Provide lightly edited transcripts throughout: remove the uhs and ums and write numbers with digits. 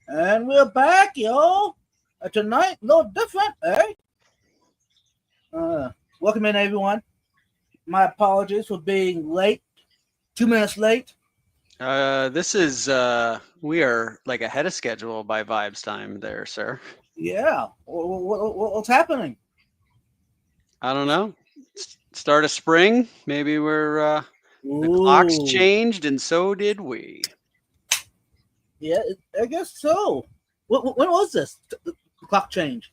And we're back, yo. Tonight, a little different, eh? Uh, Welcome in, everyone. My apologies for being late. 2 minutes late. This is we are like ahead of schedule by vibes time there, sir. Yeah. What's happening? I don't know. Start of spring, maybe we're the clocks Ooh. changed and so did we. Yeah, I guess so. When was this? The clock change?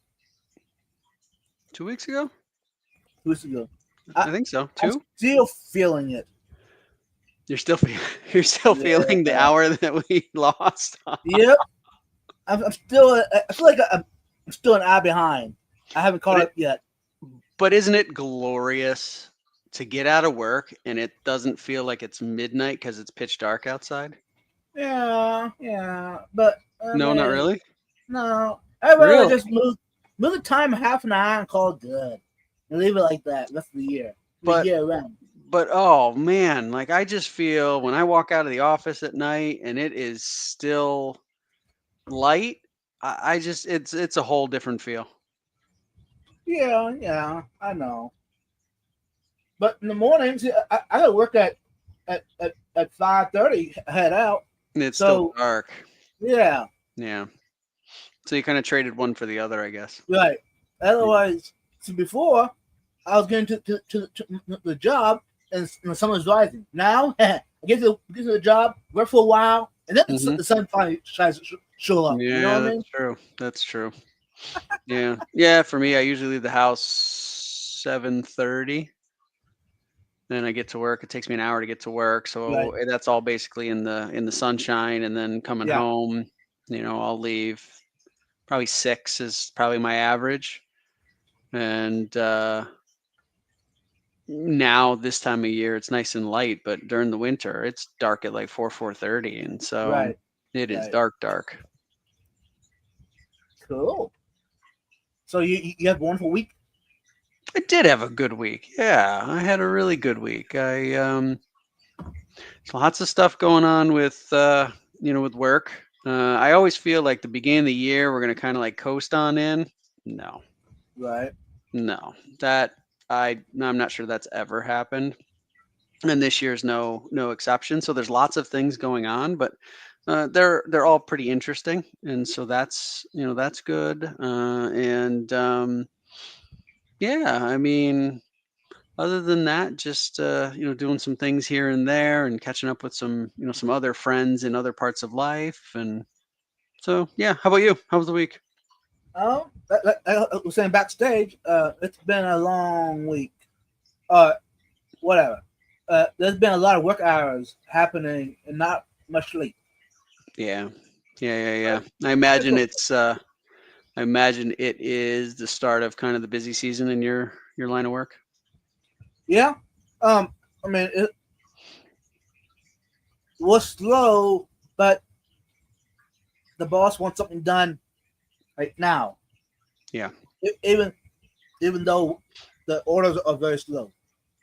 2 weeks ago? 2 weeks ago. I, I think so. I'm Two? still feeling it. You're still you're still feeling the Yeah. hour that we lost. Yep. I'm still. I feel like I'm still an hour behind. I haven't But caught up yet. isn't it glorious to get out of work and it doesn't feel like it's midnight because it's pitch dark outside? Yeah. But I No, not mean, really. no, I'd rather Really? just move the time half an hour and call it good, and leave it like that rest of the But year round. oh man, like I just feel when I walk out of the office at night and it is still light, I just it's a whole different feel. Yeah, I know. But in the mornings, I gotta work at 5:30. Head out. And it's still So dark. yeah, Yeah. So you kind of traded one for the other, I guess. right. Yeah. Otherwise, so before I was getting to the job and the sun was rising. Now I get to the job, work for a while, and then Hmm. the sun finally tries to show up. You know Yeah, what I mean? that's true. That's true. Yeah. Yeah, for me, I usually leave the house 7:30. Then I get to work. It takes me an hour to get to work, so Right. that's all basically in the sunshine. And then coming Yeah. home, I'll leave probably 6 is probably my average. And now this time of year, it's nice and light, but during the winter, it's dark at like 4:30, and so Right. it is Right. dark, dark. Cool. So you have a wonderful week. I did have a good week. Yeah, I had a really good week. Lots of stuff going on with with work. I always feel like the beginning of the year we're gonna kind of like coast on in. No, Right. no, that I'm not sure that's ever happened, and this year's no exception. So there's lots of things going on, but they're all pretty interesting, and so that's good. And yeah, I mean, other than that, just doing some things here and there, and catching up with some other friends in other parts of life, and so yeah. How about you? How was the week? I was saying backstage. It's been a long week. Uh, Whatever. There's been a lot of work hours happening and not much sleep. Yeah, yeah. But I it's imagine okay. it's. I imagine it is the start of kind of the busy season in your line of work. Yeah. I mean, it was slow, but the boss wants something done right now. Yeah. Even though the orders are very slow.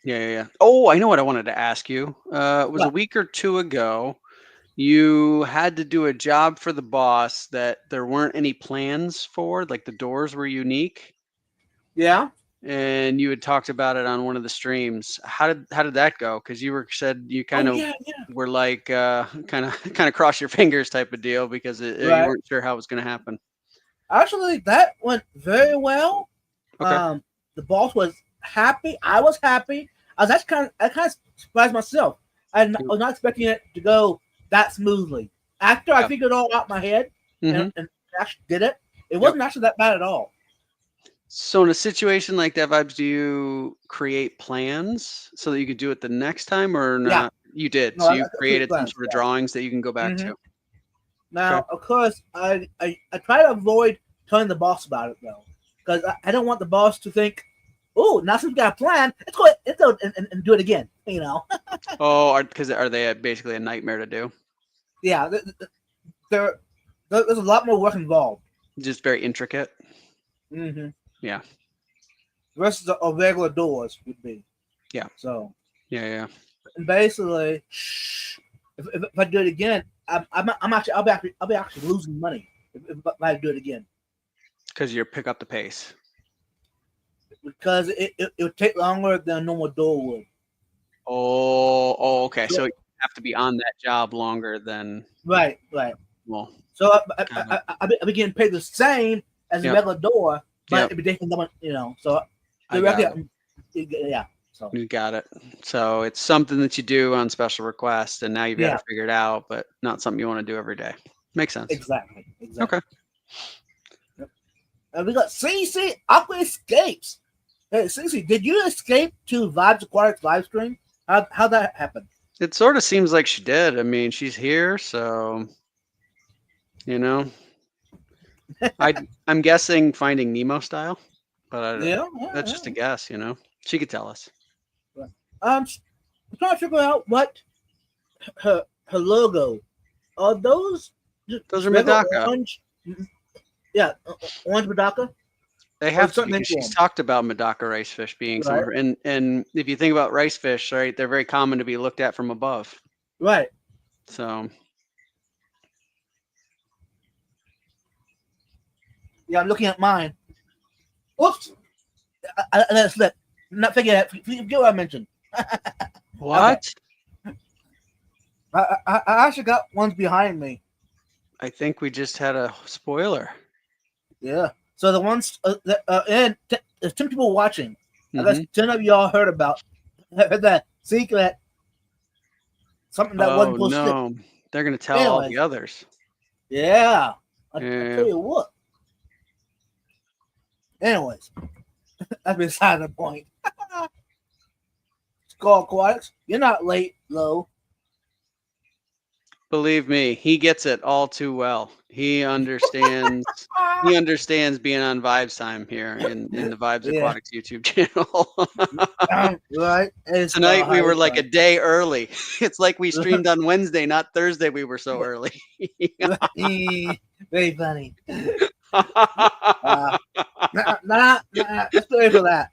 Yeah. Oh, I know what I wanted to ask you. It was a But week or two ago. You had to do a job for the boss that there weren't any plans for, like the doors were unique, yeah. and you had talked about it on one of the streams. How did that go? Because you were said you kind Oh of yeah. were like kind of cross your fingers type of deal because you Right. weren't sure how it was going to happen. Actually, that went very well. Okay. Um, the boss was happy. I was happy. I kind of surprised myself. Yep. Was not expecting it to go that smoothly. After I Yeah. figured it all out in my head Hmm. and actually did it, it Yep. wasn't actually that bad at all. So in a situation like that, Vibes, do you create plans so that you could do it the next time or Yeah. not? You did. No, So I you got complete created some plans. sort of drawings that you can go back Yeah. to. Okay. Now, of course, I try to avoid telling the boss about it though, because I don't want the boss to think, "Oh, now since we got a plan, let's go and do it again." You know? Oh, because are they basically a nightmare to do? Yeah. There, there's a lot more work involved. Just very intricate. Mm-hmm. Yeah. Versus a regular doors would be. Yeah. So, Yeah. and basically, if I do it again, I'm actually I'll be actually losing money. if I do it again Because you pick up the pace. because it would take longer than a normal door would. Oh, okay. So, So you have to be on that job longer than right. well. So Got it. I'll be getting paid the same as a Yep. regular door, but Yep. it'd be taking them, So I got directly, it. yeah. So You got it. So it's something that you do on special request, and now you've got yeah, to figure it out, but not something you want to do every day. Makes sense. exactly. Okay. Yep. And we got CC Aqua Escapes. Hey, CC, did you escape to Vibes Aquatics live stream? How'd that happen? It sort of seems like she did. I mean, she's here, so you know. I'm guessing Finding Nemo style, but that's just a guess. She could tell us. I'm trying to figure out what her logo. Are those Those are regular Medaka. orange? Yeah, orange Medaka. They have to certain because she's form. talked about Medaka rice fish being some of her, and if you think about rice fish, right, they're very common to be looked at from above. Right. So yeah, I'm looking at mine. Oops, I let it slip. Not figure that. Forget what I mentioned. what? I actually got ones behind me. I think we just had a spoiler. Yeah. So the ones and there's 10 people watching. I guess Mhm. 10 of y'all heard about that secret. Something that wasn't Oh supposed to. no, they're gonna tell all the Anyways. others. Yeah. I Yeah. tell you what. Anyways, that's beside the point. Skull Aquatics, you're not late, Lo. Believe me, he gets it all too well. He understands. He understands being on Vibes Time here in the Vibes Yeah. Aquatics YouTube channel. Right. It's Tonight we were highly like a fun. day early. It's like we streamed on Wednesday, not Thursday. We were so early. Very funny. Nah, let's play for that.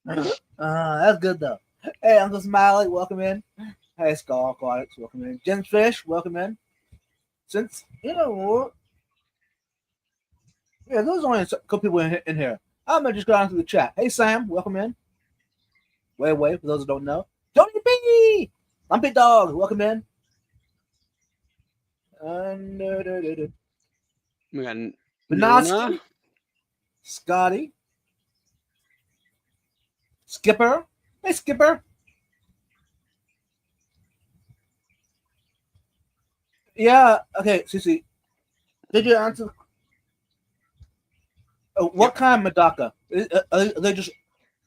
That's good though. Hey, Uncle Smiley, welcome in. Hey, Skull Aquatics, welcome in. Jen Fish, welcome in. Since what? Yeah, there's only a couple people in here. I'm gonna just go down through the chat. Hey, Sam, welcome in. Wait, for those who don't know, Tony B, Lumpy Dog, welcome in. And We got Benoski, Nona. Scotty, Skipper. Hey, Skipper. Yeah. Okay, Cece. Did you answer? What kind of Medaka? Are they just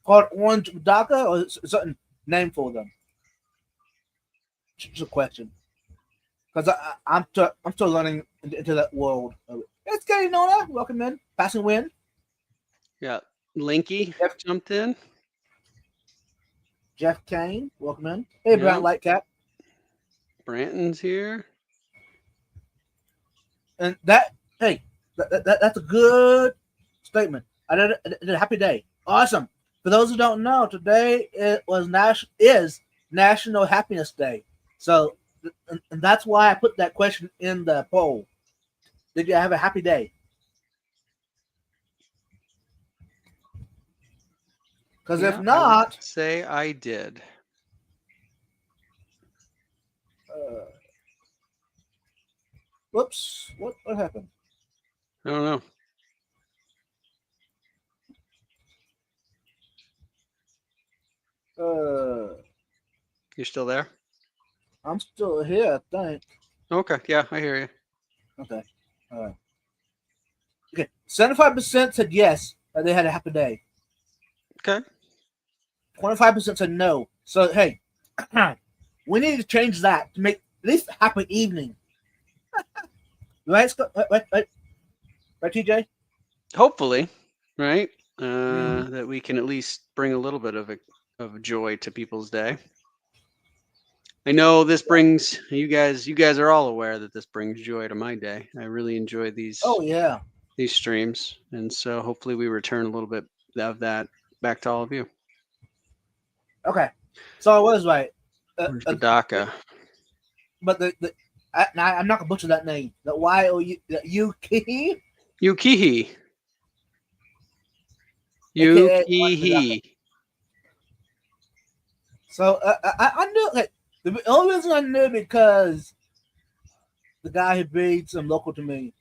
called orange Medaka, or is a certain name for them? Just a question. Because I'm still learning into that world. It's getting Nona. Welcome in. Passing Wind. Yeah, Linky jumped in. Jeff Kane. Welcome in. Hey, Brant Lightcap. Branton's here. And that's a good statement. I did a happy day. Awesome. For those who don't know, today is National Happiness Day. So and that's why I put that question in the poll. Did you have a happy day? Because if not, say I did. Whoops! What happened? I don't know. You're still there? I'm still here, I think. Okay, yeah, I hear you. Okay, all right. Okay, 75% said yes, that they had a happy day. Okay. 25% said no. So hey, we need to change that to make at least a happy evening. Right, right, TJ? Hopefully, right? That we can at least bring a little bit of joy to people's day. I know this brings you guys are all aware that this brings joy to my day. I really enjoy these these streams, and so hopefully we return a little bit of that back to all of you. Okay, so I was right. Where's Medaka? But the I'm not gonna butcher that name. The Yukihi, Yukihi. aka Yukihi. So I knew like the only reason I knew because the guy who breeds them local to me.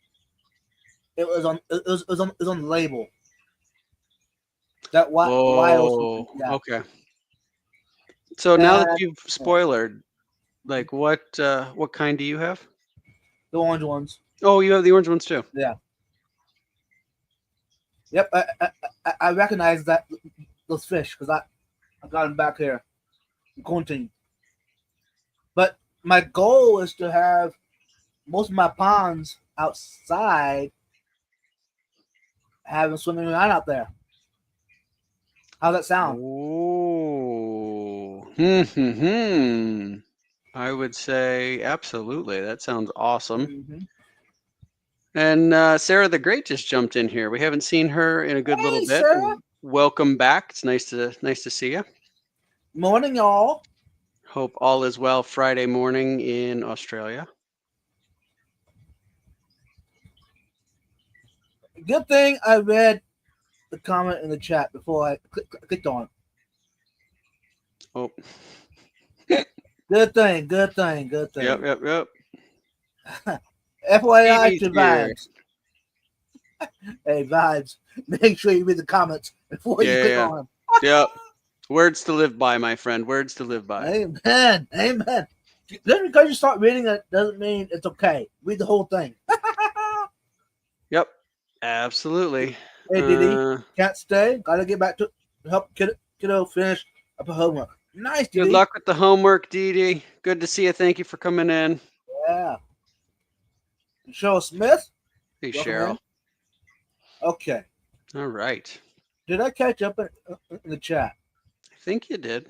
It was on the label. That why Oh, yeah. okay. So now that And you've spoilered, like what kind do you have? the orange ones. Oh, you have the orange ones too. Yeah. Yep. I recognize those fish because I got them back here in quarantine. But my goal is to have most of my ponds outside, have them swimming around out there. How's that sound? Oh, I would say absolutely. That sounds awesome. Mm-hmm. And Sarah the Great just jumped in here. We haven't seen her in a good little Hey, bit. Sarah. Welcome back. It's nice to see you. Morning, y'all. Hope all is well Friday morning in Australia. Good thing I read the comment in the chat before I clicked on it. Oh, Good thing. Good thing. Good thing. yep. FYI TV's to here. Vibes. Hey, Vibes. Make sure you read the comments before you click on them. Yep. Words to live by, my friend. Words to live by. Amen. Amen. Just because you start reading it doesn't mean it's okay. Read the whole thing. Yep. Absolutely. Hey, Didi. Can't stay. Gotta get back to help kiddo finish up her homework. Nice, Didi. Good luck with the homework, Dee Dee. Good to see you. Thank you for coming in. Yeah. Cheryl Smith. Hey, Welcome Cheryl. in. Okay. All right. Did I catch up in the chat? I think you did.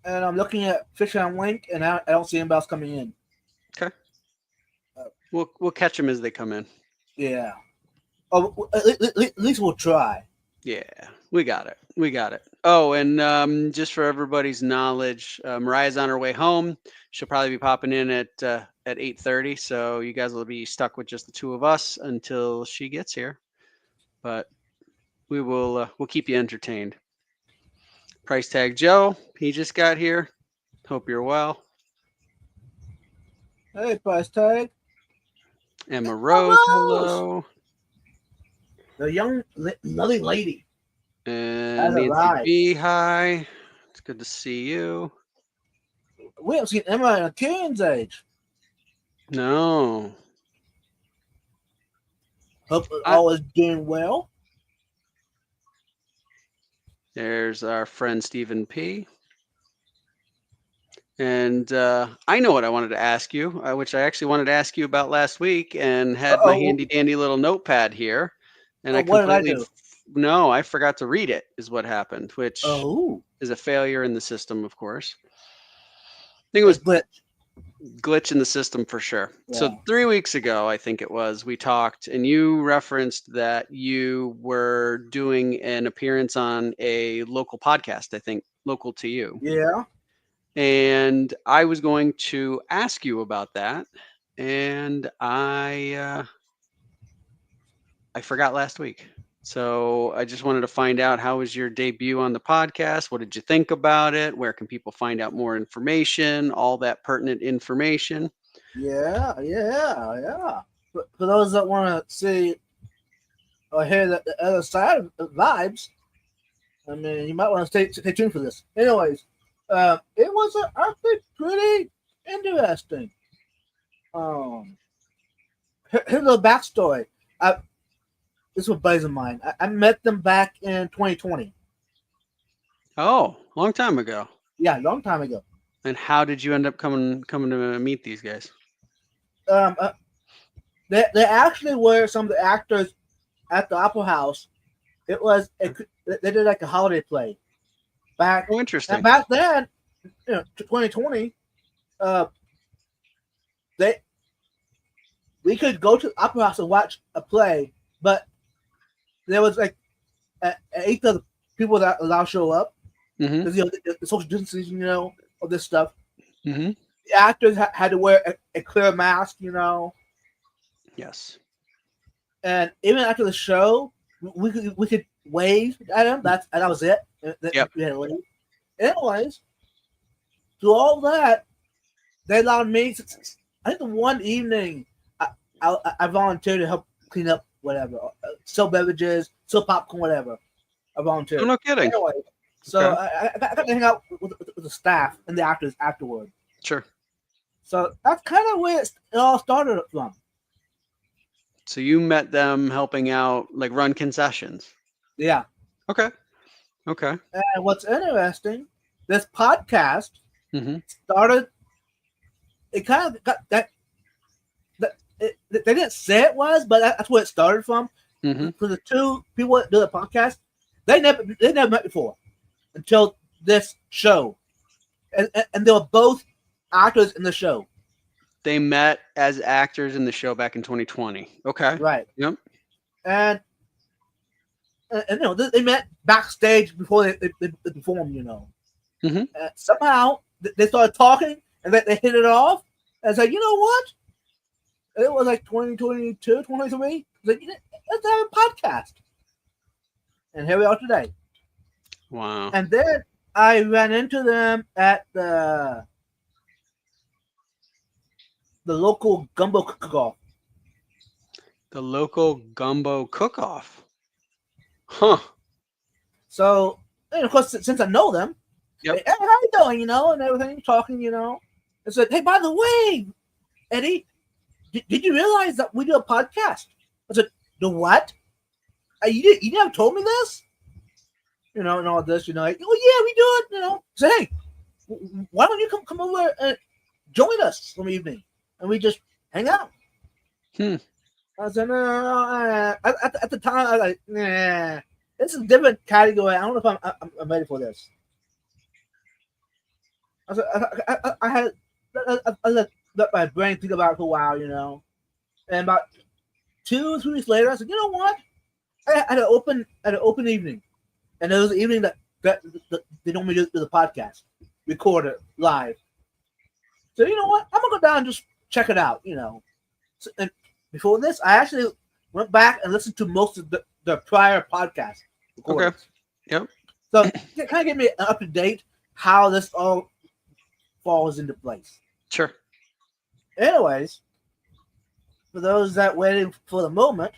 And I'm looking at Fish on Link, and I don't see anybody else coming in. Okay. We'll catch them as they come in. Yeah. Oh, at least we'll try. Yeah, we got it. We got it. Oh, and just for everybody's knowledge, Mariah's on her way home. She'll probably be popping in at 8:30. So you guys will be stuck with just the two of us until she gets here. But we will we'll keep you entertained. Price Tag Joe, he just got here. Hope you're well. Hey, Price Tag. Emma Rose, hello. The young lovely lady. And Nancy B, hi. It's good to see you. We haven't seen Emma in a kid's age. No. Hope all is doing well. There's our friend Stephen P. And I know what I wanted to ask you, which I actually wanted to ask you about last week and had my handy dandy little notepad here. And I completely, I forgot to read it is what happened, which is a failure in the system, of course. I think it was glitch in the system for sure. Yeah. So 3 weeks ago, I think it was, we talked and you referenced that you were doing an appearance on a local podcast, I think local to you. Yeah. And I was going to ask you about that, and I forgot last week. So I just wanted to find out, how was your debut on the podcast? What did you think about it? Where can people find out more information? All that pertinent information. Yeah. For those that want to see or hear the other side of Vibes, I mean, you might want to stay tuned for this. Anyways. It was actually pretty interesting. Here's a backstory. This was buddies of mine. I met them back in 2020. Oh, long time ago. Yeah, long time ago. And how did you end up coming to meet these guys? They actually were some of the actors at the Opera House. It was they did like a holiday play. Interesting. And back then, 2020, we could go to the Opera House and watch a play, but there was like an eighth of the people that allowed to show up because the social distancing, all this stuff. Mm-hmm. The actors had to wear a clear mask, Yes. and even after the show, we could wave at them. That was it. Yep. We had to leave. Anyways, through all that, they allowed me. I think the one evening I volunteered to help clean up whatever, sell beverages, sell popcorn, whatever. I volunteered. Oh, no kidding. Anyway, so Okay. I got to hang out with the staff and the actors afterward. Sure. So that's kind of where it all started from. So you met them helping out, like run concessions. Yeah. Okay. And what's interesting, this podcast Mm-hmm. started. It kind of got that. They didn't say it was, but that's where it started from. Mm-hmm. For the two people that do the podcast, they never met before until this show, and they were both actors in the show. They met as actors in the show back in 2020. Okay. Right. Yep. And they met backstage before they performed. Mm-hmm. Somehow they started talking and they hit it off. And I said, you know what? It was like 2022, 2023. Like, let's have a podcast. And here we are today. Wow. And then I ran into them at the local gumbo cook-off. The local gumbo cook-off. Huh. So, and of course, since I know them, Yep. hey, how you doing, and everything, talking, I said, hey, by the way, Eddie, did you realize that we do a podcast? I said, the what? You never told me this? And all this, like, oh, yeah, we do it, Say, hey, why don't you come over and join us some evening? And we just hang out. I said, no. At the time, I was like, nah, this is a different category. I don't know if I'm ready for this. I said, I let my brain think about it for a while, And about 2 3 weeks later, I said, you know what? I had an open evening, and it was the evening that they normally do the podcast, record it live. So you know what? I'm gonna go down and just check it out, So, and before this, I actually went back and listened to most of the prior podcast recordings. Okay. Yep. So it kind of give me an up to date how this all falls into place. Sure. Anyways, for those that waiting for the moment,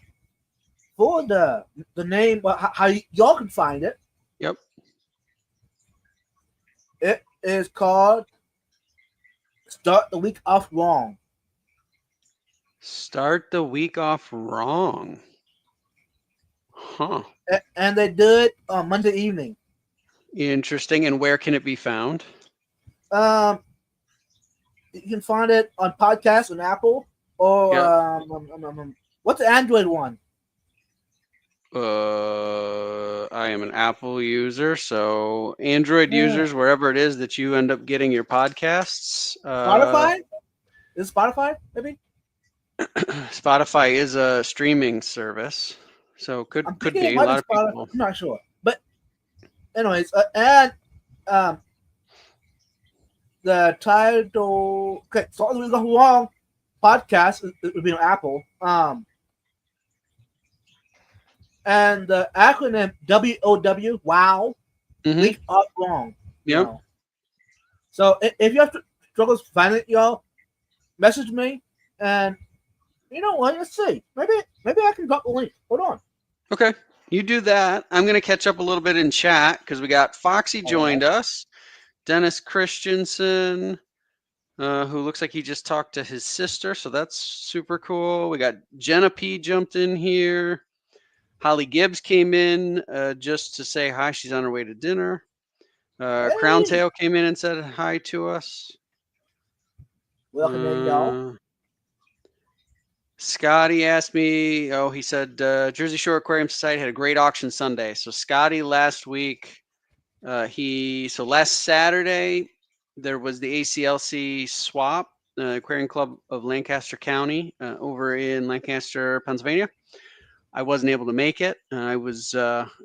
for the name, how y'all can find it. Yep. It is called Start the Week Off Wrong. Start the week off wrong. Huh. And they do it on Monday evening. Interesting. And where can it be found? You can find it on podcasts on Apple or what's the Android one? I am an Apple user, so Android users, wherever it is that you end up getting your podcasts. Spotify? Is it Spotify, maybe? Spotify is a streaming service, so could be a lot of people. I'm not sure, but anyways, and the title. Okay, so we go wrong. Podcast it would be on Apple. And the acronym WOW. Wow. Mm-hmm. Week Off Wrong. Yep. So if you have struggles finding it, y'all, message me and. You know what? Let's see. Maybe I can drop the link. Hold on. Okay, you do that. I'm going to catch up a little bit in chat because we got Foxy joined us, Dennis Christensen, who looks like he just talked to his sister, so that's super cool. We got Jenna P jumped in here. Holly Gibbs came in just to say hi. She's on her way to dinner. Crown Tail came in and said hi to us. Welcome in, y'all. Scotty asked me, he said Jersey Shore Aquarium Society had a great auction Sunday. So Scotty last week, last Saturday, there was the ACLC swap, Aquarium Club of Lancaster County over in Lancaster, Pennsylvania. I wasn't able to make it. I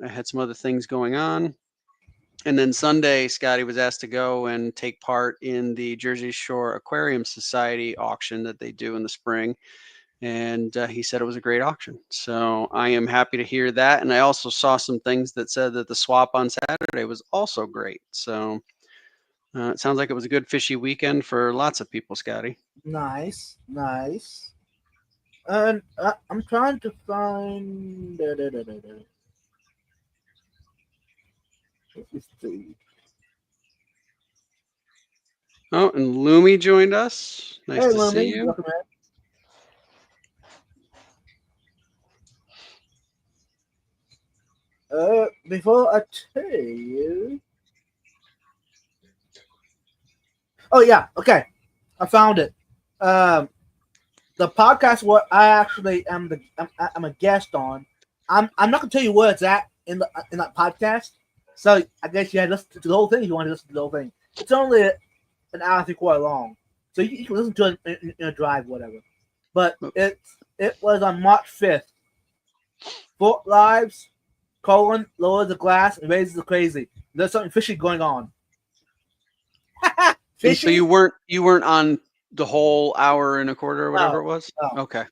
had some other things going on. And then Sunday, Scotty was asked to go and take part in the Jersey Shore Aquarium Society auction that they do in the spring. And he said it was a great auction. So I am happy to hear that. And I also saw some things that said that the swap on Saturday was also great. So it sounds like it was a good fishy weekend for lots of people, Scotty. Nice, nice. And I'm trying to find. Let me see. Oh, and Lumi joined us. Nice Hey, to see Lumi, you. welcome in. Before I tell you. Oh yeah, okay. I found it. The podcast what I actually am I'm a guest on. I'm not gonna tell you where it's at in that podcast. So I guess you had to listen to the whole thing if you want to listen to the whole thing. It's only an hour and 3/4 long, so you can listen to it in a drive, whatever. But it was on March 5th. Fort Lives, lowers the glass and raises the crazy. There's something fishy going on. And so you weren't on the whole hour and a quarter or whatever it was? No. Okay.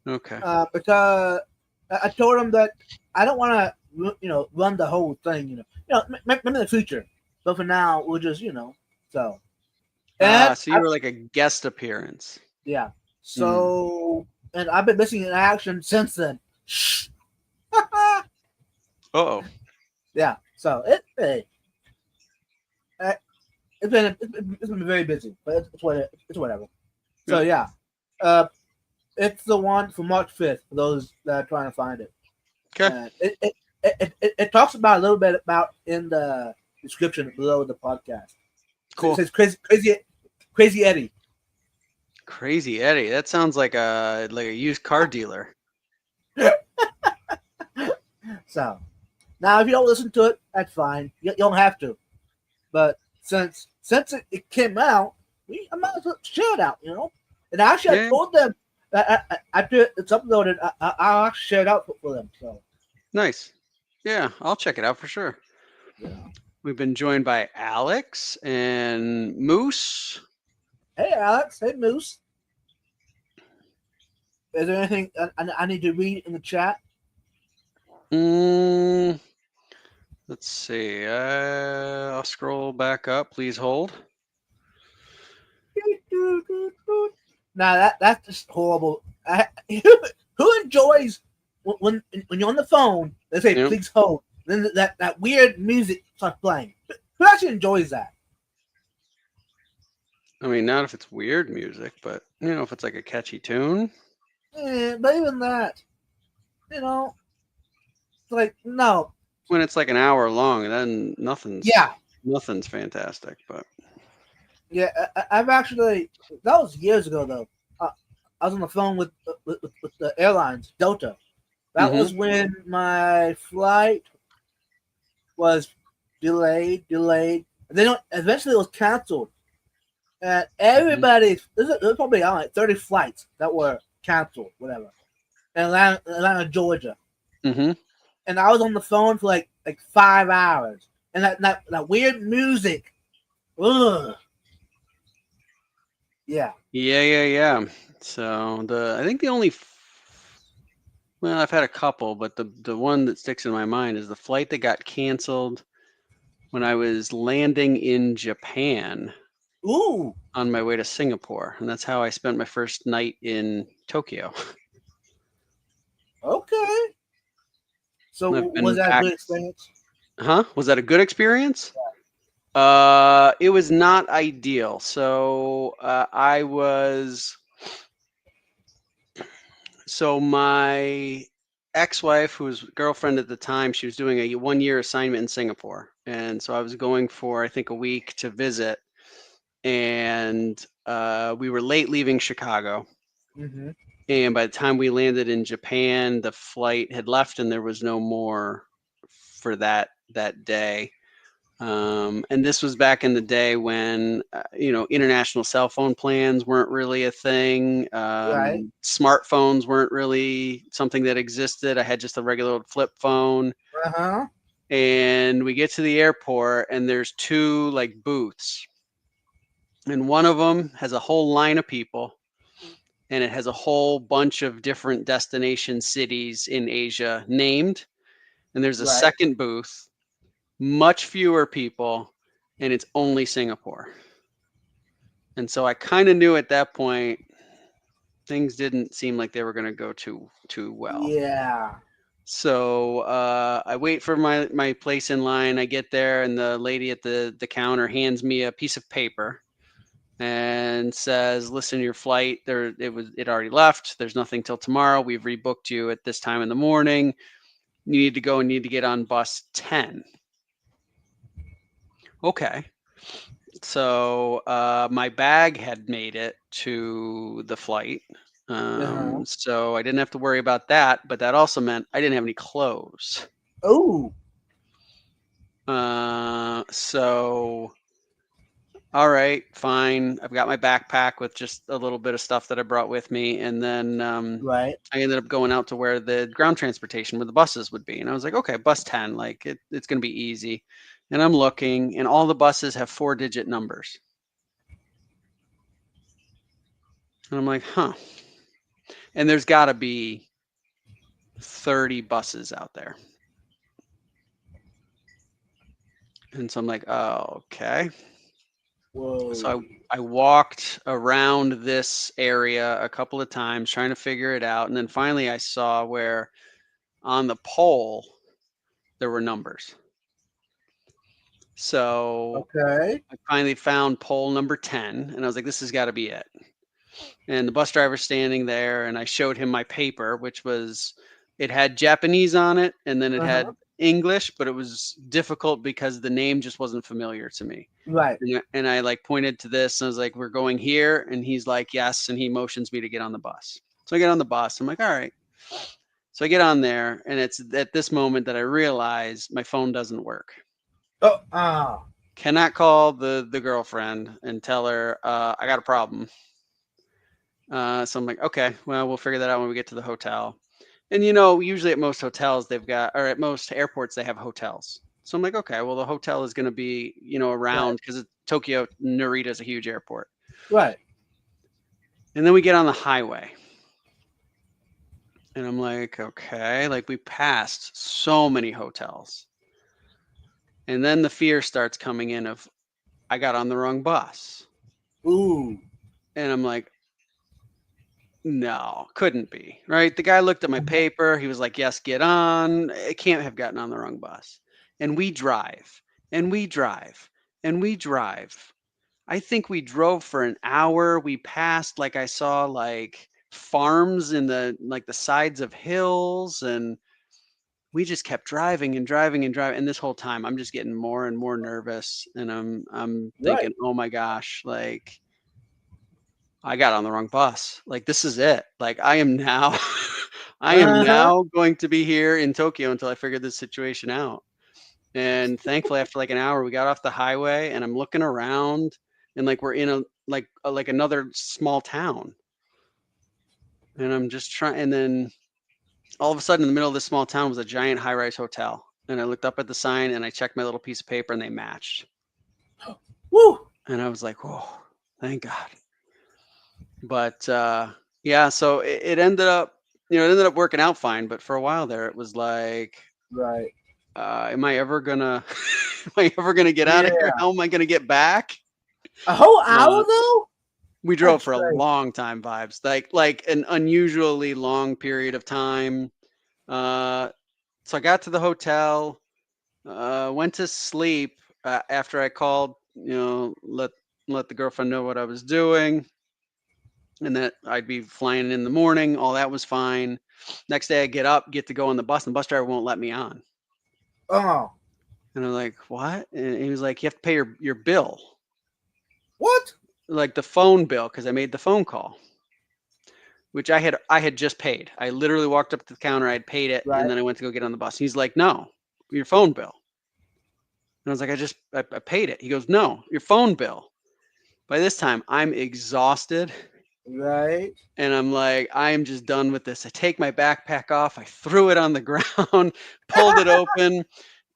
Okay. Because I told him that I don't want to, run the whole thing. Maybe in the future, but for now we'll just, so. So you were like a guest appearance. Yeah. So, and I've been missing in action since then. Shh. Uh-oh. Yeah. So it's been very busy, but it's whatever. So yeah, it's the one for March 5th for those that are trying to find it. Okay. It talks about a little bit about in the description below the podcast. Cool. It says crazy Eddie. Crazy Eddie. That sounds like a used car dealer. So now, if you don't listen to it, that's fine. You don't have to. But since it came out, I might as well share it out, And actually, I told them that after it's uploaded, I'll actually share it out for them. So nice. Yeah, I'll check it out for sure. Yeah. We've been joined by Alex and Moose. Hey, Alex. Hey, Moose. Is there anything I need to read in the chat? Let's see. I'll scroll back up. Please hold. Nah, that's just horrible. Who enjoys when you're on the phone? They say, "Please hold." Then that weird music starts playing. Who actually enjoys that? I mean, not if it's weird music, but if it's like a catchy tune. But even that, it's like no. When it's like an hour long, then nothing's fantastic. But yeah, I've actually that was years ago though. I was on the phone with the airlines, Delta. That was when my flight was delayed. And then eventually it was canceled. And everybody, there's probably like 30 flights that were canceled, whatever, in Atlanta, Georgia. And I was on the phone for like 5 hours, and that weird music. Ugh. Yeah. So I think the only, well, I've had a couple, but the one that sticks in my mind is the flight that got canceled when I was landing in Japan. Ooh. On my way to Singapore, and that's how I spent my first night in Tokyo. Okay. So was that a good experience? Huh? Was that a good experience? Yeah. It was not ideal. So my ex-wife, who was girlfriend at the time, she was doing a 1-year assignment in Singapore, and so I was going for I think a week to visit. And we were late leaving Chicago. And by the time we landed in Japan, the flight had left and there was no more for that day. And this was back in the day when, international cell phone plans weren't really a thing. Right. Smartphones weren't really something that existed. I had just a regular old flip phone. And we get to the airport, and there's two like booths, and one of them has a whole line of people, and it has a whole bunch of different destination cities in Asia named. And there's a Right. second booth, much fewer people, and it's only Singapore. And so I kind of knew at that point things didn't seem like they were going to go too well. Yeah. So I wait for my place in line. I get there, and the lady at the counter hands me a piece of paper and says, "Listen, your flight it already left. There's nothing till tomorrow. We've rebooked you at this time in the morning. You need to go and need to get on bus 10." Okay. So my bag had made it to the flight. So I didn't have to worry about that, but that also meant I didn't have any clothes. Oh. So all right, fine. I've got my backpack with just a little bit of stuff that I brought with me, and then Right. I ended up going out to where the ground transportation, where the buses would be, and I was like, okay, bus 10, like it's going to be easy. And I'm looking, and all the buses have 4-digit numbers. And I'm like, huh. And there's got to be 30 buses out there. And so I'm like, oh, okay. Whoa. So I walked around this area a couple of times trying to figure it out. And then finally I saw where on the pole there were numbers. So Okay. I finally found pole number 10, and I was like, this has got to be it. And the bus driver's standing there, and I showed him my paper, which was, it had Japanese on it, and then it had English, but it was difficult because the name just wasn't familiar to me. Right. And I like pointed to this, and I was like, we're going here. And he's like, yes. And he motions me to get on the bus. So I get on the bus. I'm like, all right. So I get on there, and it's at this moment that I realize my phone doesn't work. Oh. Cannot call the girlfriend and tell her I got a problem. So I'm like, okay, well, we'll figure that out when we get to the hotel. And usually at most hotels they've got, or at most airports they have hotels. So I'm like, okay, well, the hotel is going to be around, because Tokyo Narita is a huge airport. Right. And then we get on the highway. And I'm like, okay, like we passed so many hotels. And then the fear starts coming in of, I got on the wrong bus. Ooh. And I'm like, no, couldn't be, right? The guy looked at my paper. He was like, yes, get on. It can't have gotten on the wrong bus. And we drive, and we drive, and we drive. I think we drove for an hour. We passed, like, I saw like farms in the sides of hills, and we just kept driving and driving and driving. And this whole time I'm just getting more and more nervous, and I'm thinking, oh my gosh, like I got on the wrong bus. Like, this is it. Like, I am now I am now going to be here in Tokyo until I figure this situation out. And thankfully after like an hour we got off the highway, and I'm looking around, and like we're in a like another small town. And I'm just trying, and then all of a sudden in the middle of this small town was a giant high-rise hotel. And I looked up at the sign, and I checked my little piece of paper, and they matched. Woo. And I was like, whoa, thank God. But yeah, so it ended up, it ended up working out fine. But for a while there, it was like, Right. am I ever gonna, am I ever gonna get out of here? How am I gonna get back? A whole hour though? We drove for a long time, vibes, like an unusually long period of time. So I got to the hotel, went to sleep after I called, let the girlfriend know what I was doing, and that I'd be flying in the morning. All that was fine. Next day I get up, get to go on the bus, and the bus driver won't let me on. Oh. And I'm like, what? And he was like, you have to pay your bill. What? Like the phone bill, because I made the phone call, which I had just paid. I literally walked up to the counter, I had paid it, and then I went to go get on the bus. He's like, no, your phone bill. And I was like, I paid it. He goes, no, your phone bill. By this time, I'm exhausted. Right. And I'm like, I am just done with this. I take my backpack off. I threw it on the ground, pulled it open,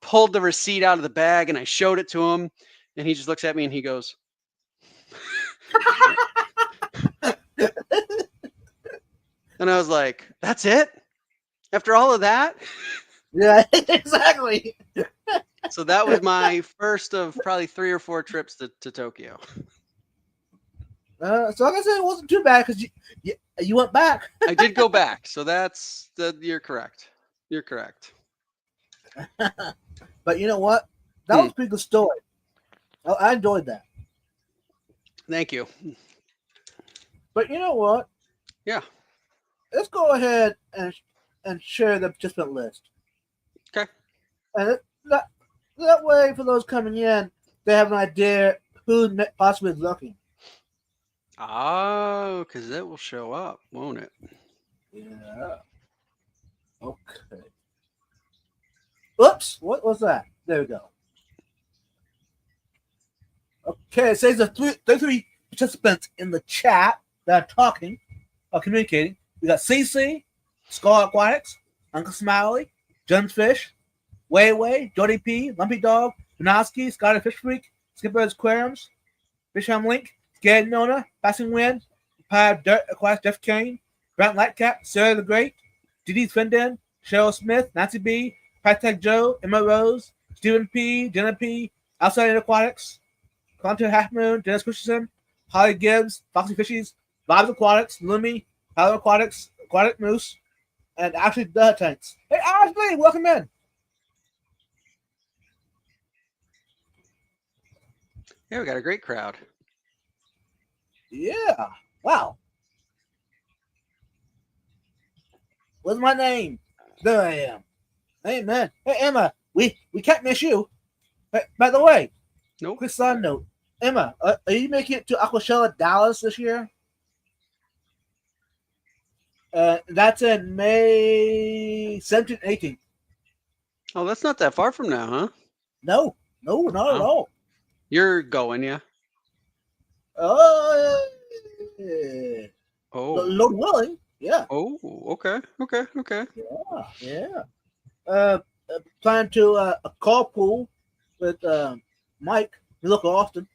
pulled the receipt out of the bag and I showed it to him, and he just looks at me and he goes, and I was like, "That's it? After all of that?" Yeah, exactly. So that was my first of probably 3 or 4 trips to Tokyo. So like I said, it wasn't too bad because you went back. I did go back, so you're correct. You're correct. But you know what? That was a pretty good story. I enjoyed that. Thank you. But you know what? Yeah. Let's go ahead and share the participant list. Okay. And that way, for those coming in, they have an idea who possibly is looking. Oh, because it will show up, won't it? Yeah. Okay. Oops. What was that? There we go. Okay, it says the three participants in the chat that are talking, are communicating. We got CC, Skull Aquatics, Uncle Smiley, Fish, Way, Jody P, Lumpy Dog, Janoski, Scotty Fish Freak, Skipper's Aquariums, Fishham Link, Scared Nona, Passing Wind, Pie Dirt Aquatics, Jeff Kane, Grant Lightcap, Sarah the Great, Didi Findin, Cheryl Smith, Nancy B, Tech Joe, Emma Rose, Stephen P, Jenna P, Outside Aquatics, Conte Half Moon, Dennis Christensen, Holly Gibbs, Foxy Fishies, Vibes Aquatics, Lumi, Tyler Aquatics, Aquatic Moose, and Ashley the Tanks. Hey Ashley, welcome in. Yeah, we got a great crowd. Yeah. Wow. What's my name? There I am. Hey man. Hey Emma, we can't miss you. Hey, by the way, Nope. quick side note. Emma, are you making it to Aquashella Dallas this year? That's in May 17th, 18th. Oh, that's not that far from now, huh? No, not at all. You're going, yeah? Oh, Oh. willing, yeah. Oh, okay. Yeah. Plan to a carpool with Mike, local Austin.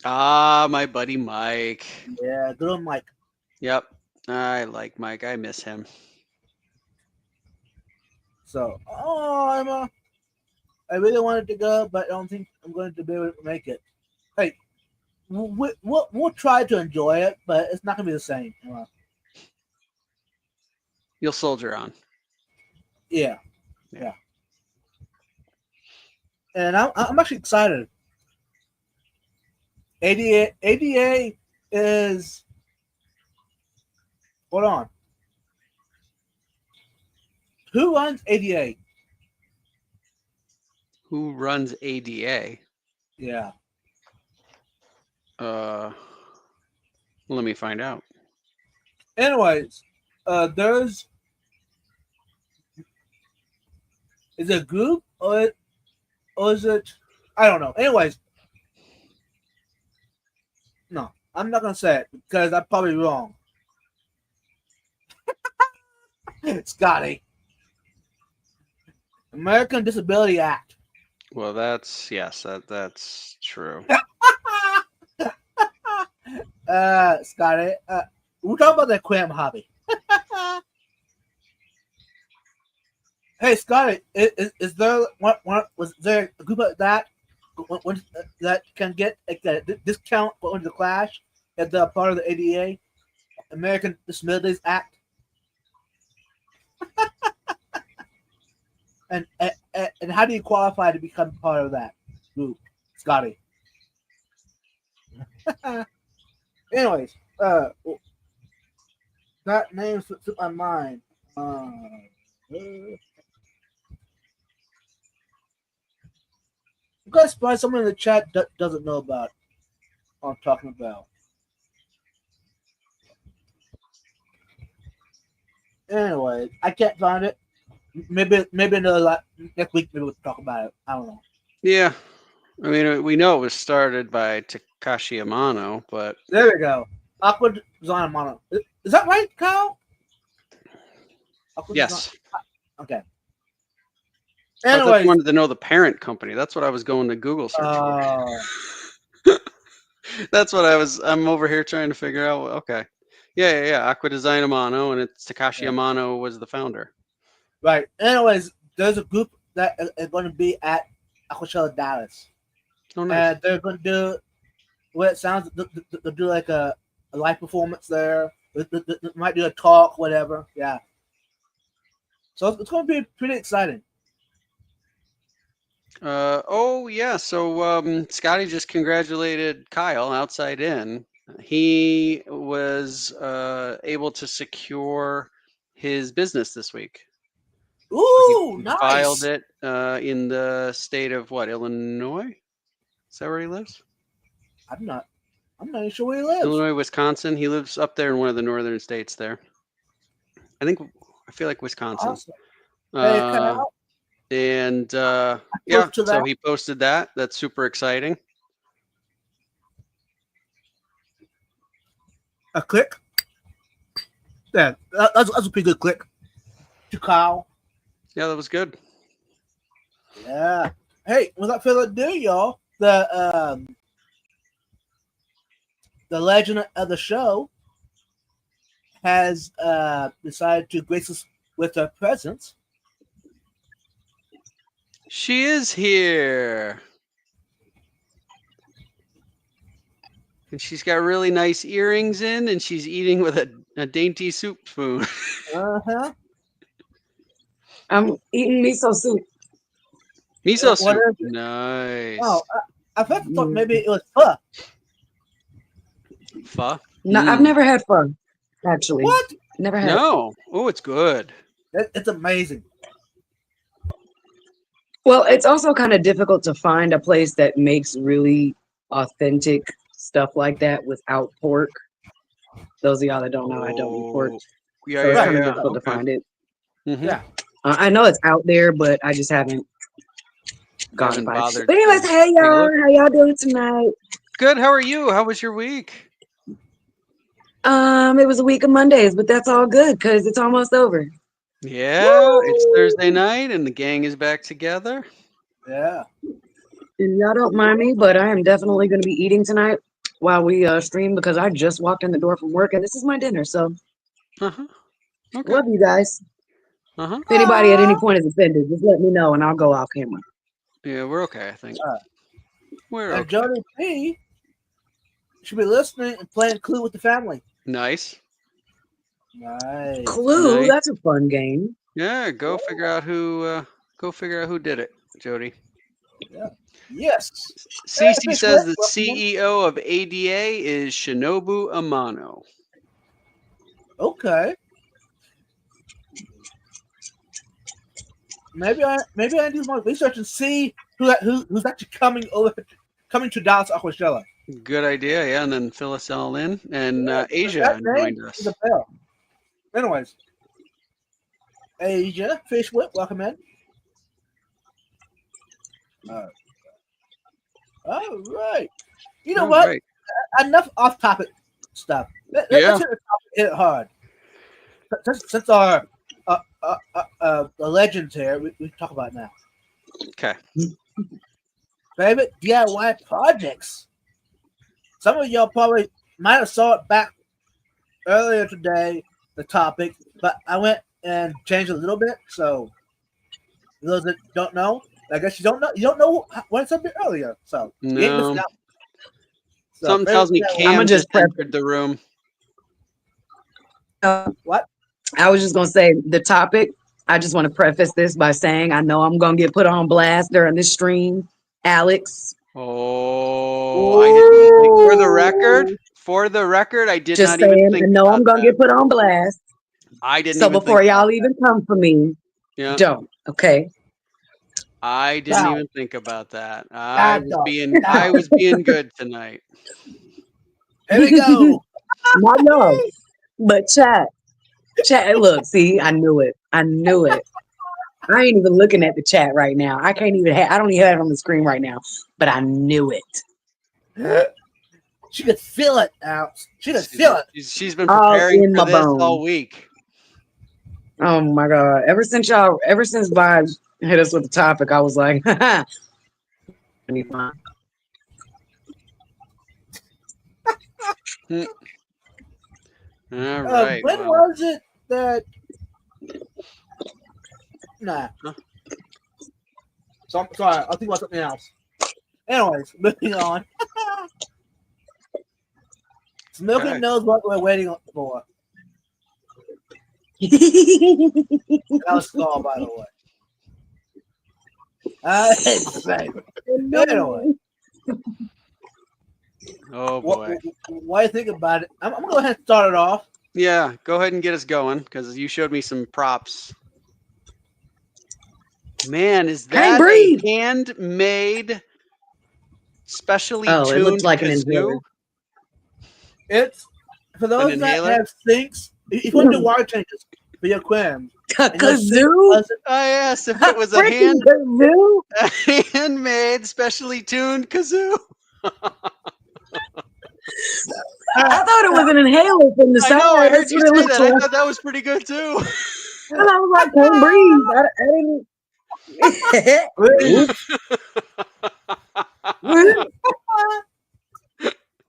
Ah, my buddy Mike. Yeah, good old Mike. Yep. I like Mike. I miss him. So, Emma, I really wanted to go, but I don't think I'm going to be able to make it. Hey, we'll try to enjoy it, but it's not going to be the same. Emma. You'll soldier on. Yeah. And I'm actually excited. ADA is. Hold on. Who runs ADA? Who runs ADA? Yeah. Let me find out. Anyways, there's. Is it a group or is it? I don't know. Anyways, no, I'm not gonna say it because I'm probably wrong. Scotty. American Disability Act. Well, that's true. Scotty, we're talking about the aquarium hobby. Hey, Scotty, is there was there a group like that that can get like a discount going to the Clash if they're part of the ADA, American Disabilities Act? and how do you qualify to become part of that group, Scotty? Anyways, that name slips my mind. I'm quite surprised someone in the chat doesn't know about what I'm talking about. Anyway, I can't find it. Maybe another next week. Maybe we'll talk about it. I don't know. Yeah, I mean, we know it was started by Takashi Amano, but there we go. Aqua Design Amano. Is that right, Kyle? Yes. Okay. I thought Anyways, you wanted to know the parent company. That's what I was going to Google search for. That's what I'm over here trying to figure out. Okay. Yeah. Aqua Design Amano, and it's Takashi Amano was the founder. Right. Anyways, there's a group that is going to be at Aquashella Dallas. Oh, nice. And they're going to do what it sounds. They'll do like a live performance there. They might do a talk, whatever. Yeah. So it's going to be pretty exciting. Oh yeah. So Scotty just congratulated Kyle outside in. He was able to secure his business this week. Ooh, He nice. filed it in the state of what, Illinois? Is that where he lives? I'm not even sure where he lives. Illinois, Wisconsin. He lives up there in one of the northern states there. I feel like Wisconsin. Awesome. Hey, Kyle. And Yeah, so he posted that. That's super exciting. A click. Yeah, that's a pretty good click. To Kyle. Yeah, that was good. Yeah. Hey, without further ado, y'all, the legend of the show has decided to grace us with her presence. She is here. And she's got really nice earrings in, and she's eating with a dainty soup spoon. Uh-huh. I'm eating miso soup. Miso soup. Nice. Oh, I thought maybe it was pho. Pho? No, I've never had pho, actually. What? Never had. No. Oh, it's good. It's amazing. Well, it's also kind of difficult to find a place that makes really authentic stuff like that without pork. Those of y'all that don't know, I don't eat pork. Yeah, so it's kind of difficult to find it. Mm-hmm. Yeah. I know it's out there, but I just haven't gone to find it. bothered. But anyways, hey y'all, how y'all doing tonight? Good. How are you? How was your week? It was a week of Mondays, but that's all good because it's almost over. Yeah, Woo! It's Thursday night and the gang is back together. Yeah. And y'all don't mind me, but I am definitely going to be eating tonight while we stream because I just walked in the door from work and this is my dinner. So, Okay. Love you guys. If anybody at any point is offended, just let me know and I'll go off camera. Yeah, we're okay, I think. We're okay. Jody P should be listening and playing Clue with the family. Nice. Nice. Clue, that's a fun game. Yeah, go figure out who did it, Jody. Yeah. Yes. Cece says the CEO of ADA is Shinobu Amano. Okay. Maybe I do more research and see who's actually coming to Dallas Aquashella. Good idea, yeah, and then fill us all in. And Asia joined us. Anyways, Asia Fish Whip, welcome in. All right. You know what? Right. Enough off-topic stuff. Let's hit the topic, hit it hard. Since our the legends here, we talk about it now. Okay. Favorite DIY projects. Some of y'all probably might have saw it back earlier today, the topic, but I went and changed a little bit. So those that don't know, I guess you don't know what I said a bit earlier. So no. Something tells me Cam just entered the room. What? I was just gonna say the topic. I just want to preface this by saying I know I'm gonna get put on blast during this stream, Alex. Oh, I didn't think, for the record, I did just not saying, even think. I know I'm gonna get put on blast. I didn't. So before y'all even come for me, don't. Okay. I didn't even think about that. I was being good tonight. Here we go. Not y'all, but chat. Look, see, I knew it. I ain't even looking at the chat right now. I don't even have it on the screen right now, but I knew it. She could feel it out. She could feel it. She's been preparing for this all week. Oh my God. Ever since Vibes hit us with the topic, I was like, haha. All right. When Well, was it that? Nah. Huh? So I'm sorry. I'll think about something else. Anyways, moving on. Smokey Okay. knows what we're waiting for. That was Skull, by the way. Exactly. Anyway, Oh what boy. do you think about it? I'm gonna go ahead and start it off. Yeah, go ahead and get us going because you showed me some props. Man, is Can't that a breathe. handmade, specially Oh, it tuned looked like an kazoo? inhaler. It's for those that inhaler? have sinks. If you want to do water changes for your quims, A and your sink kazoo? doesn't- Oh yes, if it was a Freaking kazoo? handmade, specially tuned kazoo. I thought it was an inhaler from the I side. know. I heard That's you what it say looked that. I like. thought that was pretty good too. And I was like, can't breathe. I didn't.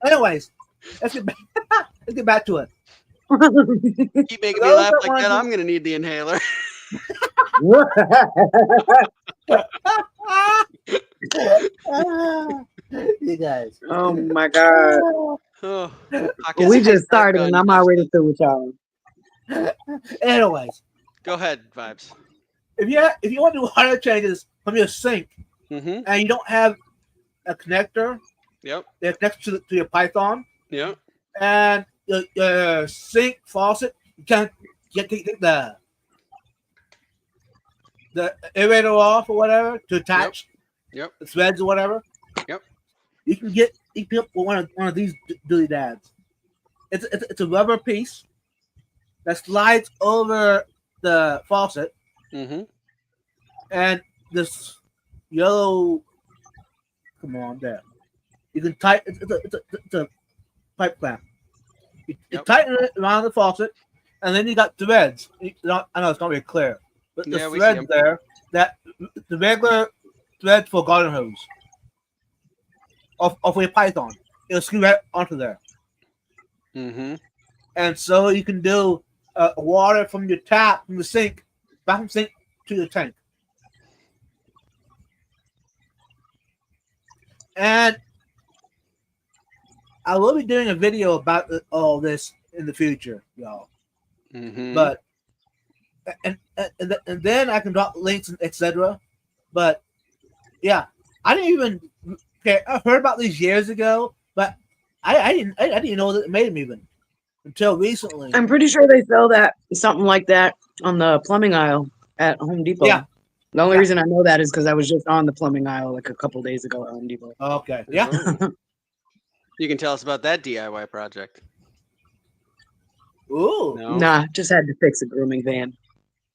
Anyways, let's get back, let's get back to it. Keep making For me those laugh that like wanna that. do- I'm gonna need the inhaler. You guys. Oh my god. Oh, We just started and I'm already through with y'all. Anyways, Go ahead, vibes. if you want to do water changes from your sink Mm-hmm. and you don't have a connector Yep. that connects to your Python Yep. and your sink faucet, you can't get the aerator off or whatever to attach Yep. the threads or whatever. Yep. You can get up with one of these doodads. It's a rubber piece that slides over the faucet, Mm-hmm. and this yellow. Come on, there. You can tighten. It's a pipe clamp. You Yep. tighten it around the faucet, and then you got threads. I know it's not very clear, but the Yeah, we see threads 'em. there that the regular thread for garden hose of a Python. It'll screw right onto there, Mm-hmm. and so you can do water from your tap from the sink back from the sink to the tank. And I will be doing a video about all this in the future, y'all. Mm-hmm. But and then I can drop links and etc. But yeah, I didn't even. Okay, I heard about these years ago, but I didn't know that it made them even until recently. I'm pretty sure they sell that something like that on the plumbing aisle at Home Depot. Yeah. The only Yeah. reason I know that is because I was just on the plumbing aisle like a couple days ago at Home Depot. Okay, yeah. Oh. You can tell us about that DIY project. Ooh. No. Nah, just had to fix a grooming van.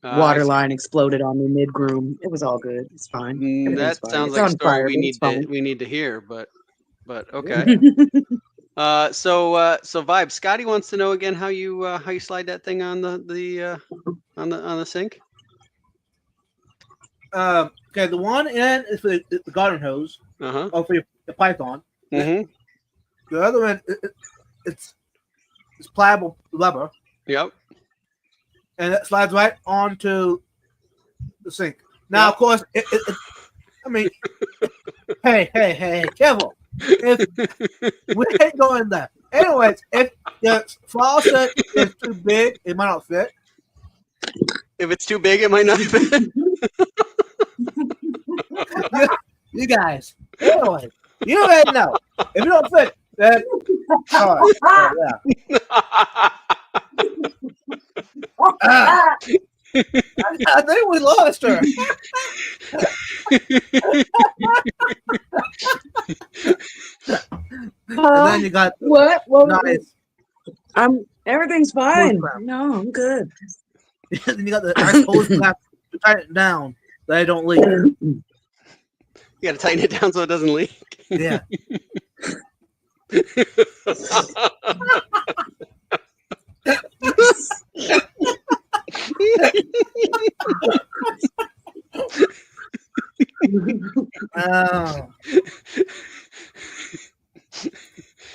I Water see. line exploded on me mid groom. It was all good. It's fine. Everything's That fine. sounds It's like a on story fire, we but need it's fine. we need to hear, but okay. So Vibe, Scotty wants to know again how you slide that thing on on the sink. Okay, the one end is for the garden hose, Uh-huh. or for the Python. Mm-hmm. The other end, it's pliable rubber, Yep. and it slides right onto the sink. Now, of course, I mean, hey, careful. If we ain't going there. Anyways, if the faucet is too big, it might not fit. If it's too big, it might not fit. You guys. Anyway, you already know. If it don't fit, then all right. Yeah. I think we lost her. And then you got What? What? nice. Everything's fine. crap. No, I'm good. Then you got the nice hose clamp to tighten it down so they don't leak. You got to tighten it down so it doesn't leak. Yeah.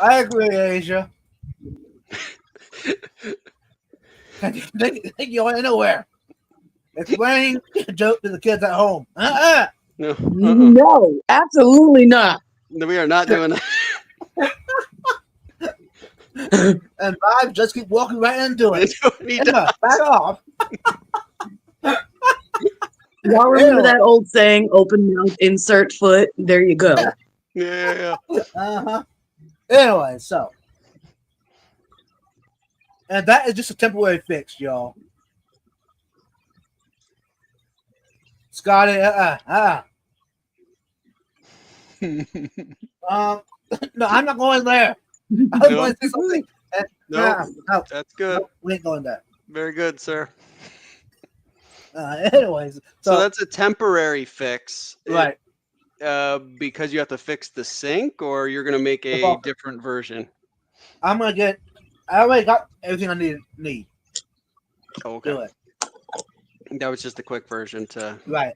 I agree, Asia. Think you ain't nowhere. Explain the joke to the kids at home. No, No, absolutely not. no, we are not doing that. And Vibe just keep walking right into it. He does. Emma, back off. Y'all remember that old saying, open mouth, insert foot? There you go. Yeah. Uh-huh. Anyway, so. And that is just a temporary fix, y'all. Scotty, no, I'm not going there. I was going to say something. No, No, that's good. we ain't going there. Very good, sir. Anyways, So that's a temporary fix, right. because you have to fix the sink, or you're going to make a Well, different version. I'm gonna get. I already got everything I need. Okay. Do it. That was just a quick version to Right.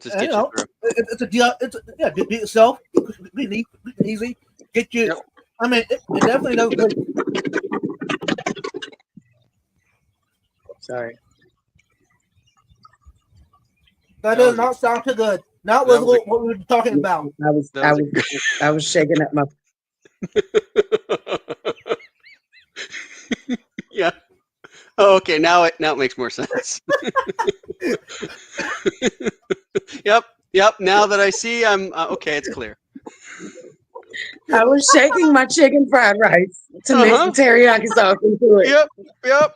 just And, get you know, you through. it's a deal. Be yourself. Be neat, easy. Get you. Yep. I mean, it definitely does. Sorry. That does not sound too good. Not That was what we were talking about. I was shaking up my. Yeah. Oh, okay. Now it makes more sense. Yep. Now that I see, I'm okay. It's clear. I was shaking my chicken fried rice to mix the teriyaki sauce into it. Yep.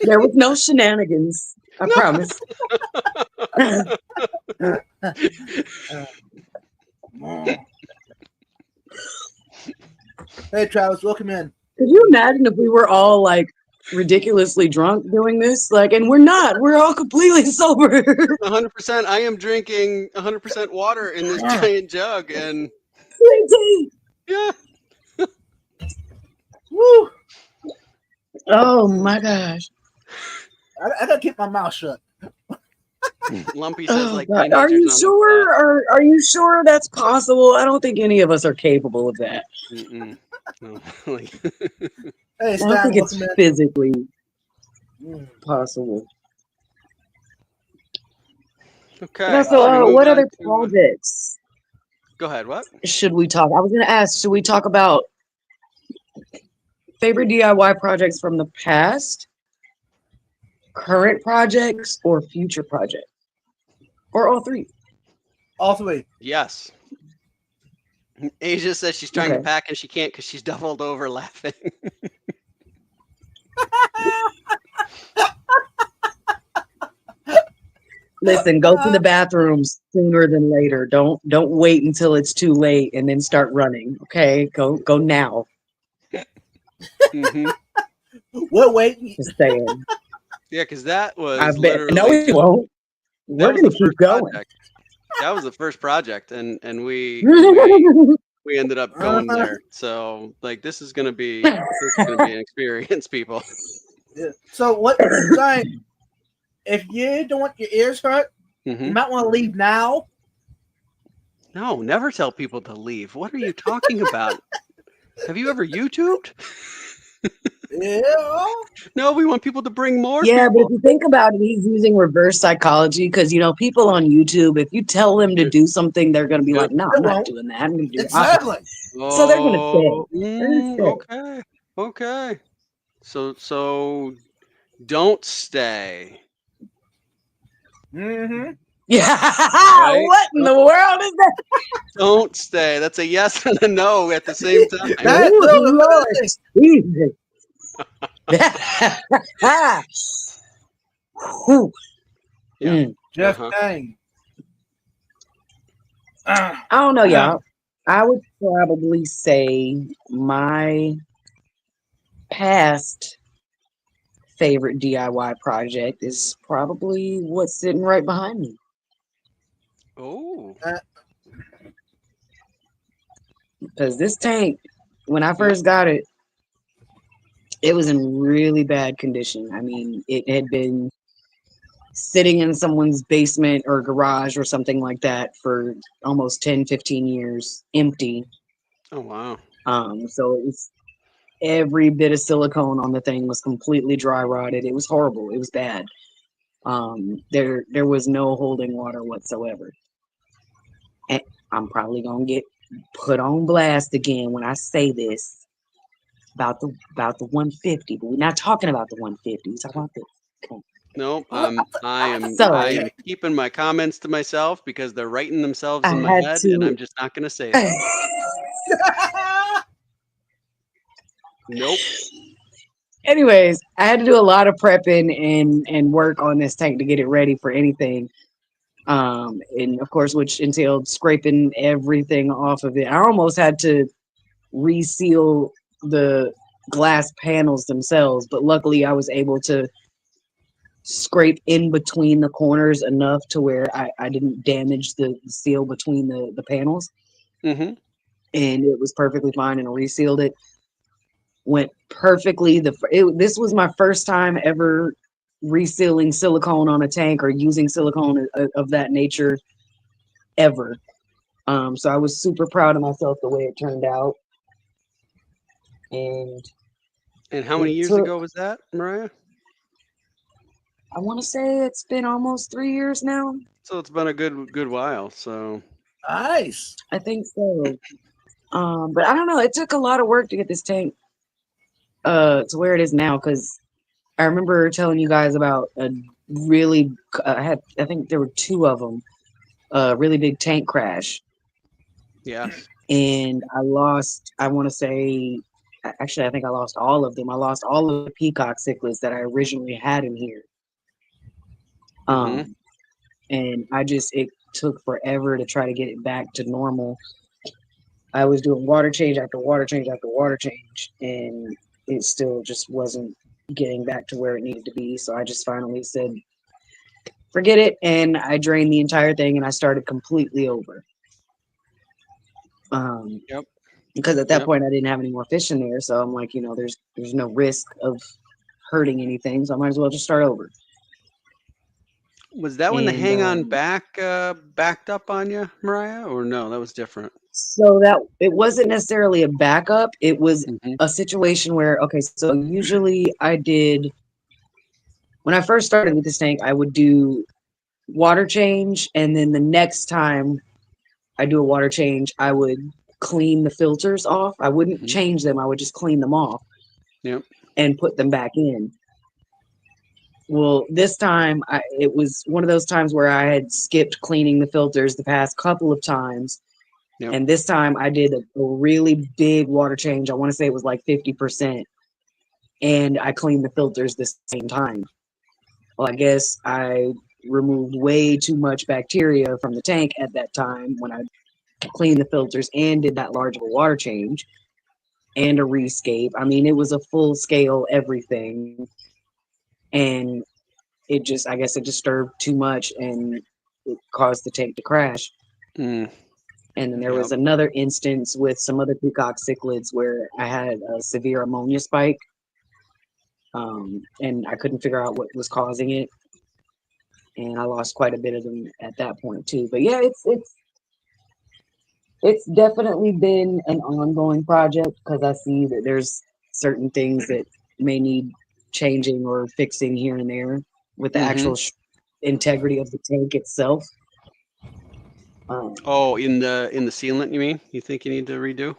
There was no shenanigans. I promise. Hey, Travis, welcome in. Could you imagine if we were all like ridiculously drunk doing this? Like, and we're not. We're all completely sober. 100%. I am drinking 100% water in this giant jug, and yeah. Woo! Oh my gosh. I gotta keep my mouth shut. Lumpy says, Oh, like, God. Are you teenagers on the sure? Are you sure that's possible? I don't think any of us are capable of that. Mm-mm. No. Like, Hey, I don't Stan, think it's welcome in. physically Mm. possible. okay. Yeah, should we so move what on other to- projects Go ahead. What? should we talk? I was going to ask, should we talk about favorite DIY projects from the past, current projects, or future projects? Or all three? All three. Yes. Asia says she's trying to Okay. pack and she can't because she's doubled over laughing. Listen, go to the bathrooms sooner than later. Don't wait until it's too late and then start running. Okay, go now. Mm-hmm. We're waiting. Just saying. Yeah, because that was I bet. literally No, we won't. that We're was gonna the keep first going. project. That was the first project, and we ended up going there. So like, this is gonna be an experience, people. Yeah. So what I'm saying, if you don't want your ears hurt, Mm-hmm. you might want to leave now. No, never tell people to leave. What are you talking about? Have you ever YouTubed? Yeah. No, we want people to bring more Yeah, but people. if you think about it, he's using reverse psychology because people on YouTube, if you tell them to do something, they're gonna be like, "No, I'm not doing that. I'm gonna do it." Exactly. So they're gonna stay. They're gonna stay. Okay. So don't stay. Mm-hmm. Yeah. Right? What in the world is that? Don't stay. That's a yes and a no at the same time. That Ooh, little Lord ability. Jesus. Whew. Yeah. Mm. Jeff Uh-huh. Kane. I don't know, y'all. I would probably say my past favorite DIY project is probably what's sitting right behind me. Oh. Because this tank, when I first got it, it was in really bad condition. I mean, it had been sitting in someone's basement or garage or something like that for almost 10, 15 years, empty. Oh wow. So it was every bit of silicone on the thing was completely dry rotted. It was horrible. It was bad. There was no holding water whatsoever. And I'm probably gonna get put on blast again when I say this about the 150, but we're not talking about the 150. We're talking about this. Okay. Nope. Well, So I am keeping my comments to myself because they're writing themselves I in my had head, and to. I'm just not going to say them. Nope. Anyways, I had to do a lot of prepping and work on this tank to get it ready for anything. And of course, which entailed scraping everything off of it. I almost had to reseal the glass panels themselves, but luckily I was able to scrape in between the corners enough to where I didn't damage the seal between the panels, Mm-hmm. and it was perfectly fine, and I resealed it. Went perfectly. This was my first time ever resealing silicone on a tank or using silicone of that nature ever. So I was super proud of myself the way it turned out. And And how many it years took, ago was that, Mariah? I want to say it's been almost 3 years now. So it's been a good while. So Nice. I think so. But I don't know. It took a lot of work to get this tank to where it is now, because I remember telling you guys about a really I think there were two of them, a really big tank crash, yes. and I lost, I want to say, actually, I think I lost all of them. I lost all of the peacock cichlids that I originally had in here. Mm-hmm. Um, and it took forever to try to get it back to normal. I was doing water change after water change after water change, and it still just wasn't getting back to where it needed to be. So I just finally said, forget it. And I drained the entire thing and I started completely over. Yep. Because at that Yep. point I didn't have any more fish in there. So I'm like, there's no risk of hurting anything. So I might as well just start over. Was that when the And hang on back backed up on you, Mariah? Or no, that was different. so that it wasn't necessarily a backup. It was Mm-hmm. a situation where, okay, so usually when I first started with this tank, I would do water change. And then the next time I do a water change, I would clean the filters off. I wouldn't Mm-hmm. change them. I would just clean them off Yep. and put them back in. Well, this time it was one of those times where I had skipped cleaning the filters the past couple of times. Yep. And this time I did a really big water change. I want to say it was like 50%. And I cleaned the filters the same time. Well, I guess I removed way too much bacteria from the tank at that time when I cleaned the filters and did that large of a water change and a rescape. I mean, it was a full scale everything. And I guess it disturbed too much and it caused the tank to crash. Mm. And then there Yep. was another instance with some other peacock cichlids where I had a severe ammonia spike. And I couldn't figure out what was causing it. And I lost quite a bit of them at that point too. But yeah, it's definitely been an ongoing project because I see that there's certain things that may need changing or fixing here and there with the Mm-hmm. actual integrity of the tank itself. Oh, in the sealant, you mean? You think you need to redo?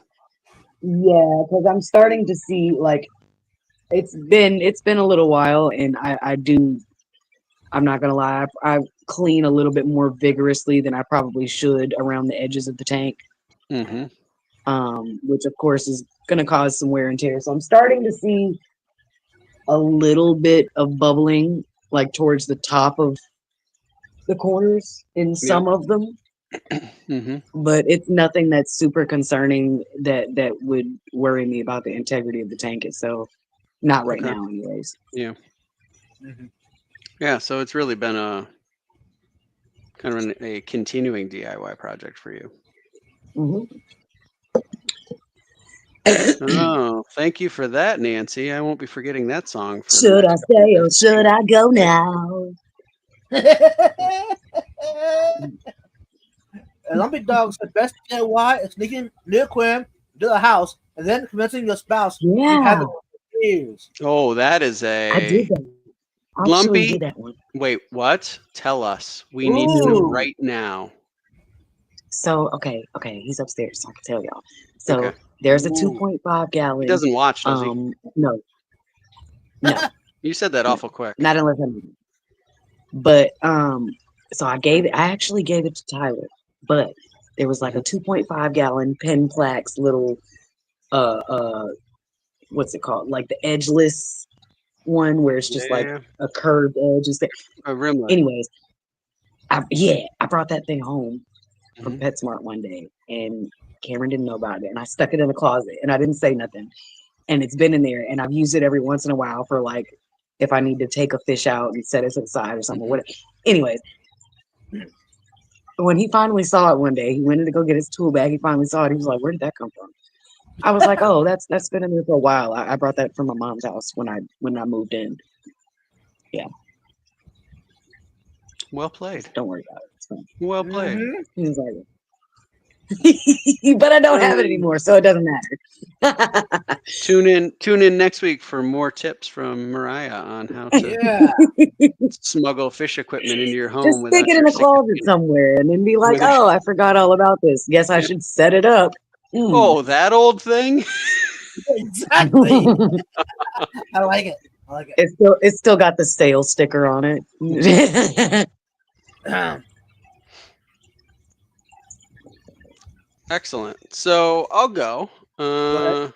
Yeah, because I'm starting to see, like, it's been a little while, and I'm not gonna lie, I clean a little bit more vigorously than I probably should around the edges of the tank. Mm-hmm. Which of course is gonna cause some wear and tear. So I'm starting to see a little bit of bubbling, like towards the top of the corners in some of them. Mm-hmm. But it's nothing that's super concerning that would worry me about the integrity of the tank itself. Not right Okay. now, anyways. Yeah. Mhm. Yeah. So it's really been a kind of a continuing DIY project for you. Mm-hmm. Oh, thank you for that, Nancy. I won't be forgetting that song. For the Should I next couple stay or years. should I go now? Lumpy Dog said best DIY is sneaking near Quinn to the house and then convincing your spouse you have Yeah, it for years. Oh, that is I did a that. I actually Lumpy. did that one. Wait, what? Tell us. We need to know Ooh. right now. So okay, he's upstairs, so I can tell y'all. So Okay. there's a Ooh. 2.5 He gallon. doesn't watch, does he? No, no, You said that awful quick. not unless I'm. But so I actually gave it to Tyler, but there was like a 2.5 gallon Penflax little what's it called? Like the edgeless one where it's just like Yeah. a curved edge. A rimlet. Anyways, I brought that thing home from Mhm. PetSmart one day, and Cameron didn't know about it, and I stuck it in the closet, and I didn't say nothing, and it's been in there, and I've used it every once in a while for like if I need to take a fish out and set it to the side or something. Mhm. Or whatever. Anyways, when he finally saw it one day, he went in to go get his tool bag. He finally saw it. He was like, "Where did that come from?" I was like, "Oh, that's been in there for a while. I brought that from my mom's house when I moved in. Well played. Don't worry about it. It's fine." Well played. Mhm. He was like, but I don't have it anymore, so it doesn't matter. Tune in next week for more tips from Mariah on how to Yeah. smuggle fish equipment into your home Just stick without it in your a closet somewhere and then be like, with- "Oh, I forgot all about this. Guess I Yeah. should set it up." Mm. Oh, that old thing. Exactly. I like it. I like it. It's still got the sale sticker on it. Excellent. So I'll go. ahead.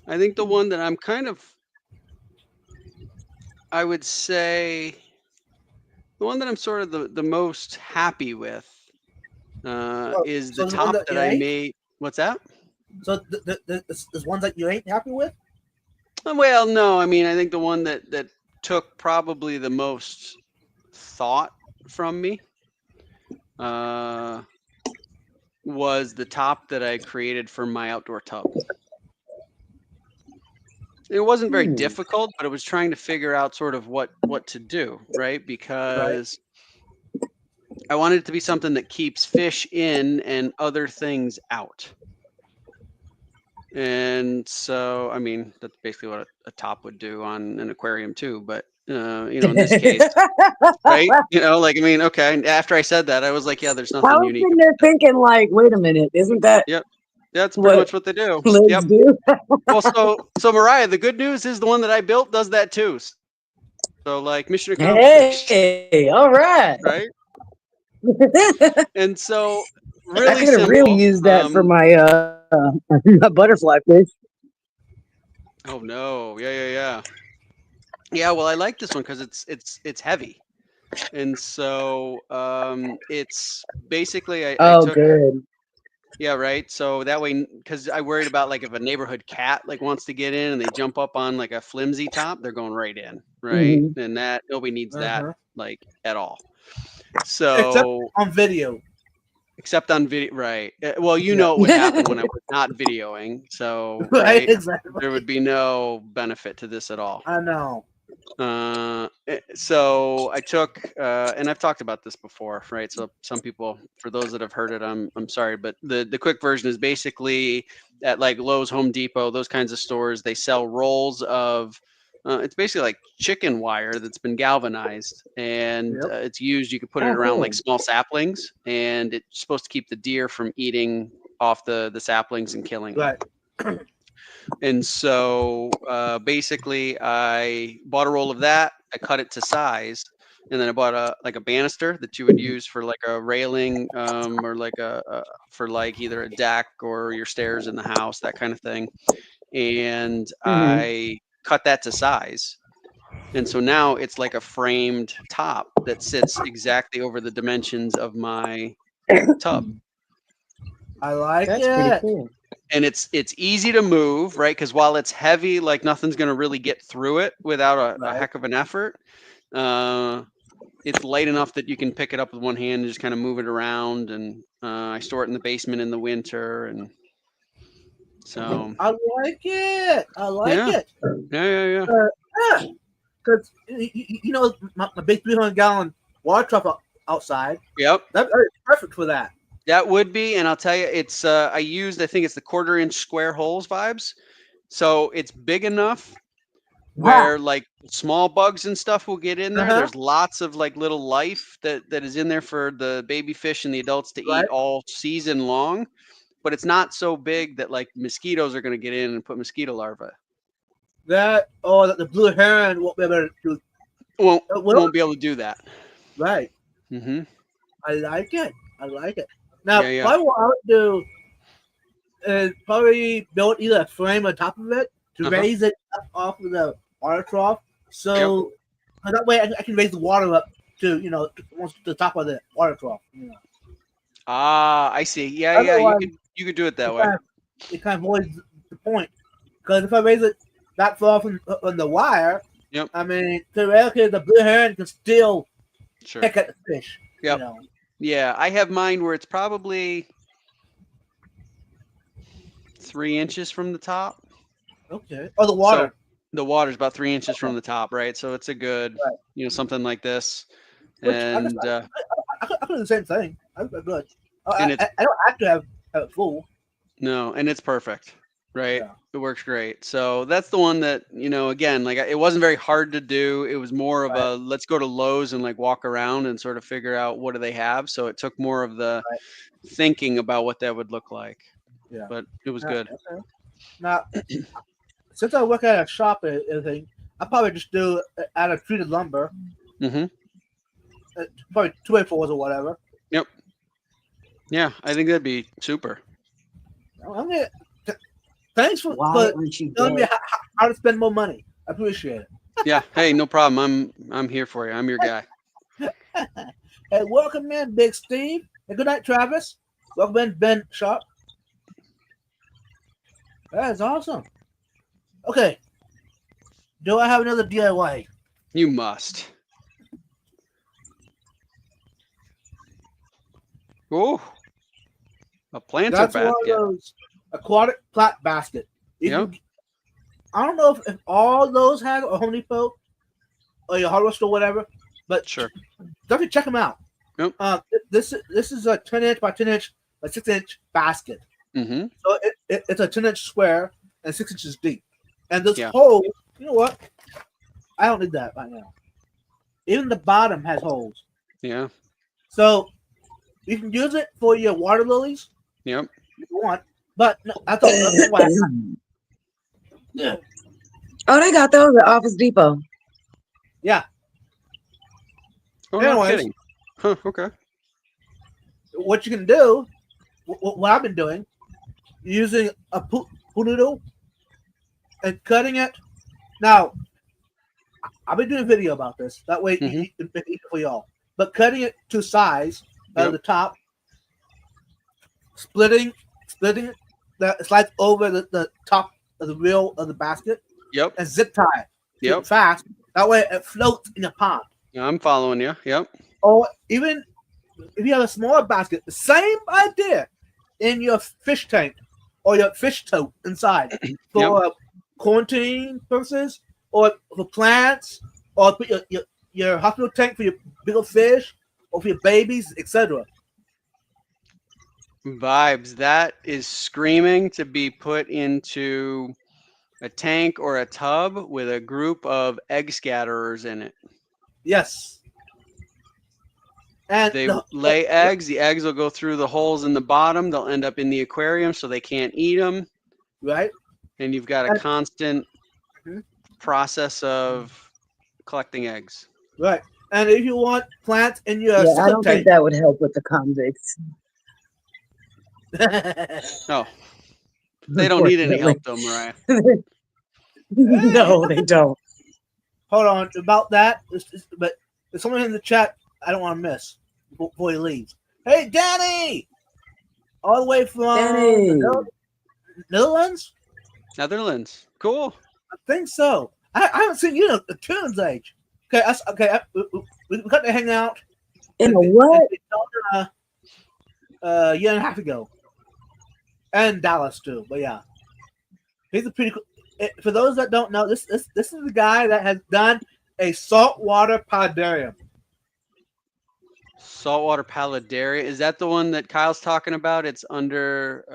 I think the one that I would say, the one that I'm sort of the most happy with is so the the one top that that you I ate? made. What's that? So there's ones that you ain't happy with? Well, no, I mean, I think the one that took probably the most thought from me was the top that I created for my outdoor tub. It wasn't very Hmm. difficult, but it was trying to figure out sort of what to do, right? Because I wanted it to be something that keeps fish in and other things out. And so, I mean, that's basically what a top would do on an aquarium too. But in this case, right? Like, I mean, okay. And after I said that, I was like, yeah, there's I nothing was unique. sitting there thinking, like, wait a minute, isn't that Yep. That's pretty what much what they do. legs Yep. do? Well, so Mariah, the good news is the one that I built does that too. So like, mission accomplished. Hey, all right. Right? And so I really could have simple. really used that for my my butterfly fish. Oh no. Yeah. Well, I like this one because it's heavy. And so it's basically I Oh, took good. yeah, right. So that way, because I worried about like if a neighborhood cat like wants to get in and they jump up on like a flimsy top, they're going right in, right? Mhm. And that nobody needs that Uh-huh. like at all. Except So on video. except on video, right? Well, you Yeah. know what would happen when I was not videoing, so Right, right, exactly. there would be no benefit to this at all. I know. So I took, and I've talked about this before, right? So some people, for those that have heard it, I'm sorry, but the quick version is basically at like Lowe's, Home Depot, those kinds of stores, they sell rolls of, it's basically like chicken wire that's been galvanized, and Yep. it's used. You could put it Oh, around cool. like small saplings, and it's supposed to keep the deer from eating off the saplings and killing them. Right. And so basically I bought a roll of that. I cut it to size, and then I bought a banister that you would use for like a railing or like for like either a deck or your stairs in the house, that kind of thing. And I cut that to size. And so now it's like a framed top that sits exactly over the dimensions of my tub. I like That's it. pretty cool. And it's easy to move, right? Because while it's heavy, like nothing's going to really get through it without a Right. heck of an effort. It's light enough that you can pick it up with one hand and just kind of move it around. And I store it in the basement in the winter, and so I like it. I like Yeah. it. yeah. Yeah. Because, you know, my big 300-gallon water truck outside, Yep. that's perfect for that. That would be, and I'll tell you, it's I think it's the 1/4 inch square holes vibes. So it's big enough Wow. where like small bugs and stuff will get in there. Uh-huh. There's lots of like little life that is in there for the baby fish and the adults to Right. eat all season long. But it's not so big that like mosquitoes are going to get in and put mosquito larvae. That the blue heron won't be able to. Won't be able to do that. Right. Mm-hmm. I like it. Now, Yeah. probably what I would do is probably build either a frame on top of it to Uh-huh. raise it up off of the water trough. So that way I can raise the water up to, to the top of the water trough. Ah, I see. Yeah. Otherwise, You could do it that it way. kind of avoids the point. Because if I raise it that far from the wire, Yep. I mean, theoretically, the blue heron can still Sure. pick at the fish. Yep. Yeah, I have mine where it's probably 3 inches from the top. Okay. Oh, the water. So the water's about 3 inches from the top, right? So it's a good, something like this. Which And I could do the same thing. I'm good. And I don't have to have it full. no, and it's perfect, right? Yeah. It works great. So that's the one that, again, like it wasn't very hard to do. It was more of a let's go to Lowe's and like walk around and sort of figure out what do they have. So it took more of the thinking about what that would look like. Yeah. But it was good. Okay. Now, since I work at a shop and everything, I probably just do it out of treated lumber, Mm-hmm. probably 2x4s or whatever. Yep. Yeah, I think that'd be super. Thanks for Why aren't you telling me dead? how to spend more money. I appreciate it. Yeah. Hey, no problem. I'm here for you. I'm your guy. Hey, welcome in, Big Steve. And good night, Travis. Welcome in, Ben Sharp. That's awesome. Okay. Do I have another DIY? You must. Oh, a planter That's one of basket. those aquatic plant basket. Yep. I don't know if all those have a Home Depot or your hardware store, whatever, but Sure. definitely check them out. Yep. This is a 10-inch by 10-inch by 6-inch basket. Mm-hmm. So it's a 10-inch square and 6 inches deep. And this Yeah. hole, you know what? I don't need that right now. Even the bottom has holes. Yeah. So you can use it for your water lilies Yep. if you want. But no, I thought that's why. Yeah. Oh, they got those at Office Depot. Yeah. Oh, no Anyways. kidding. Huh. Okay. What you can do, what I've been doing, using a noodle and cutting it. Now, I've been doing a video about this. That way, Mhm. it's easy for y'all. But cutting it to size Yep. the top, splitting it, that slides over the top of the reel of the basket, Yep. and zip tie it. Keep Yep. it fast. That way, it floats in the pond. Yeah, I'm following you. Yep. Or even if you have a smaller basket, the same idea in your fish tank or your fish tote inside for quarantine purposes, or for plants, or put your hospital tank for your bigger fish, or for your babies, etc. Vibes. That is screaming to be put into a tank or a tub with a group of egg scatterers in it. Yes. And They lay eggs. The eggs will go through the holes in the bottom. They'll end up in the aquarium, so they can't eat them. right, And you've got a And- constant Mhm. process of collecting eggs. right. And if you want plants in your Yeah, I sucker don't think tank, that would help with the convicts. Oh, they don't need any help though, Mariah. No, they don't. hold on about that. But there's someone in the chat I don't want to miss before he leaves. Hey, Danny, all the way from Danny. the Netherlands. Netherlands. Cool. I think so. I haven't seen you in a Tunes age. Okay. We got to hang out. In a what? A year and a half ago, and Dallas too. But yeah, he's a pretty cool. For those that don't know, this is the guy that has done a saltwater podarium. Saltwater Palidaria. Is that the one that Kyle's talking about? It's under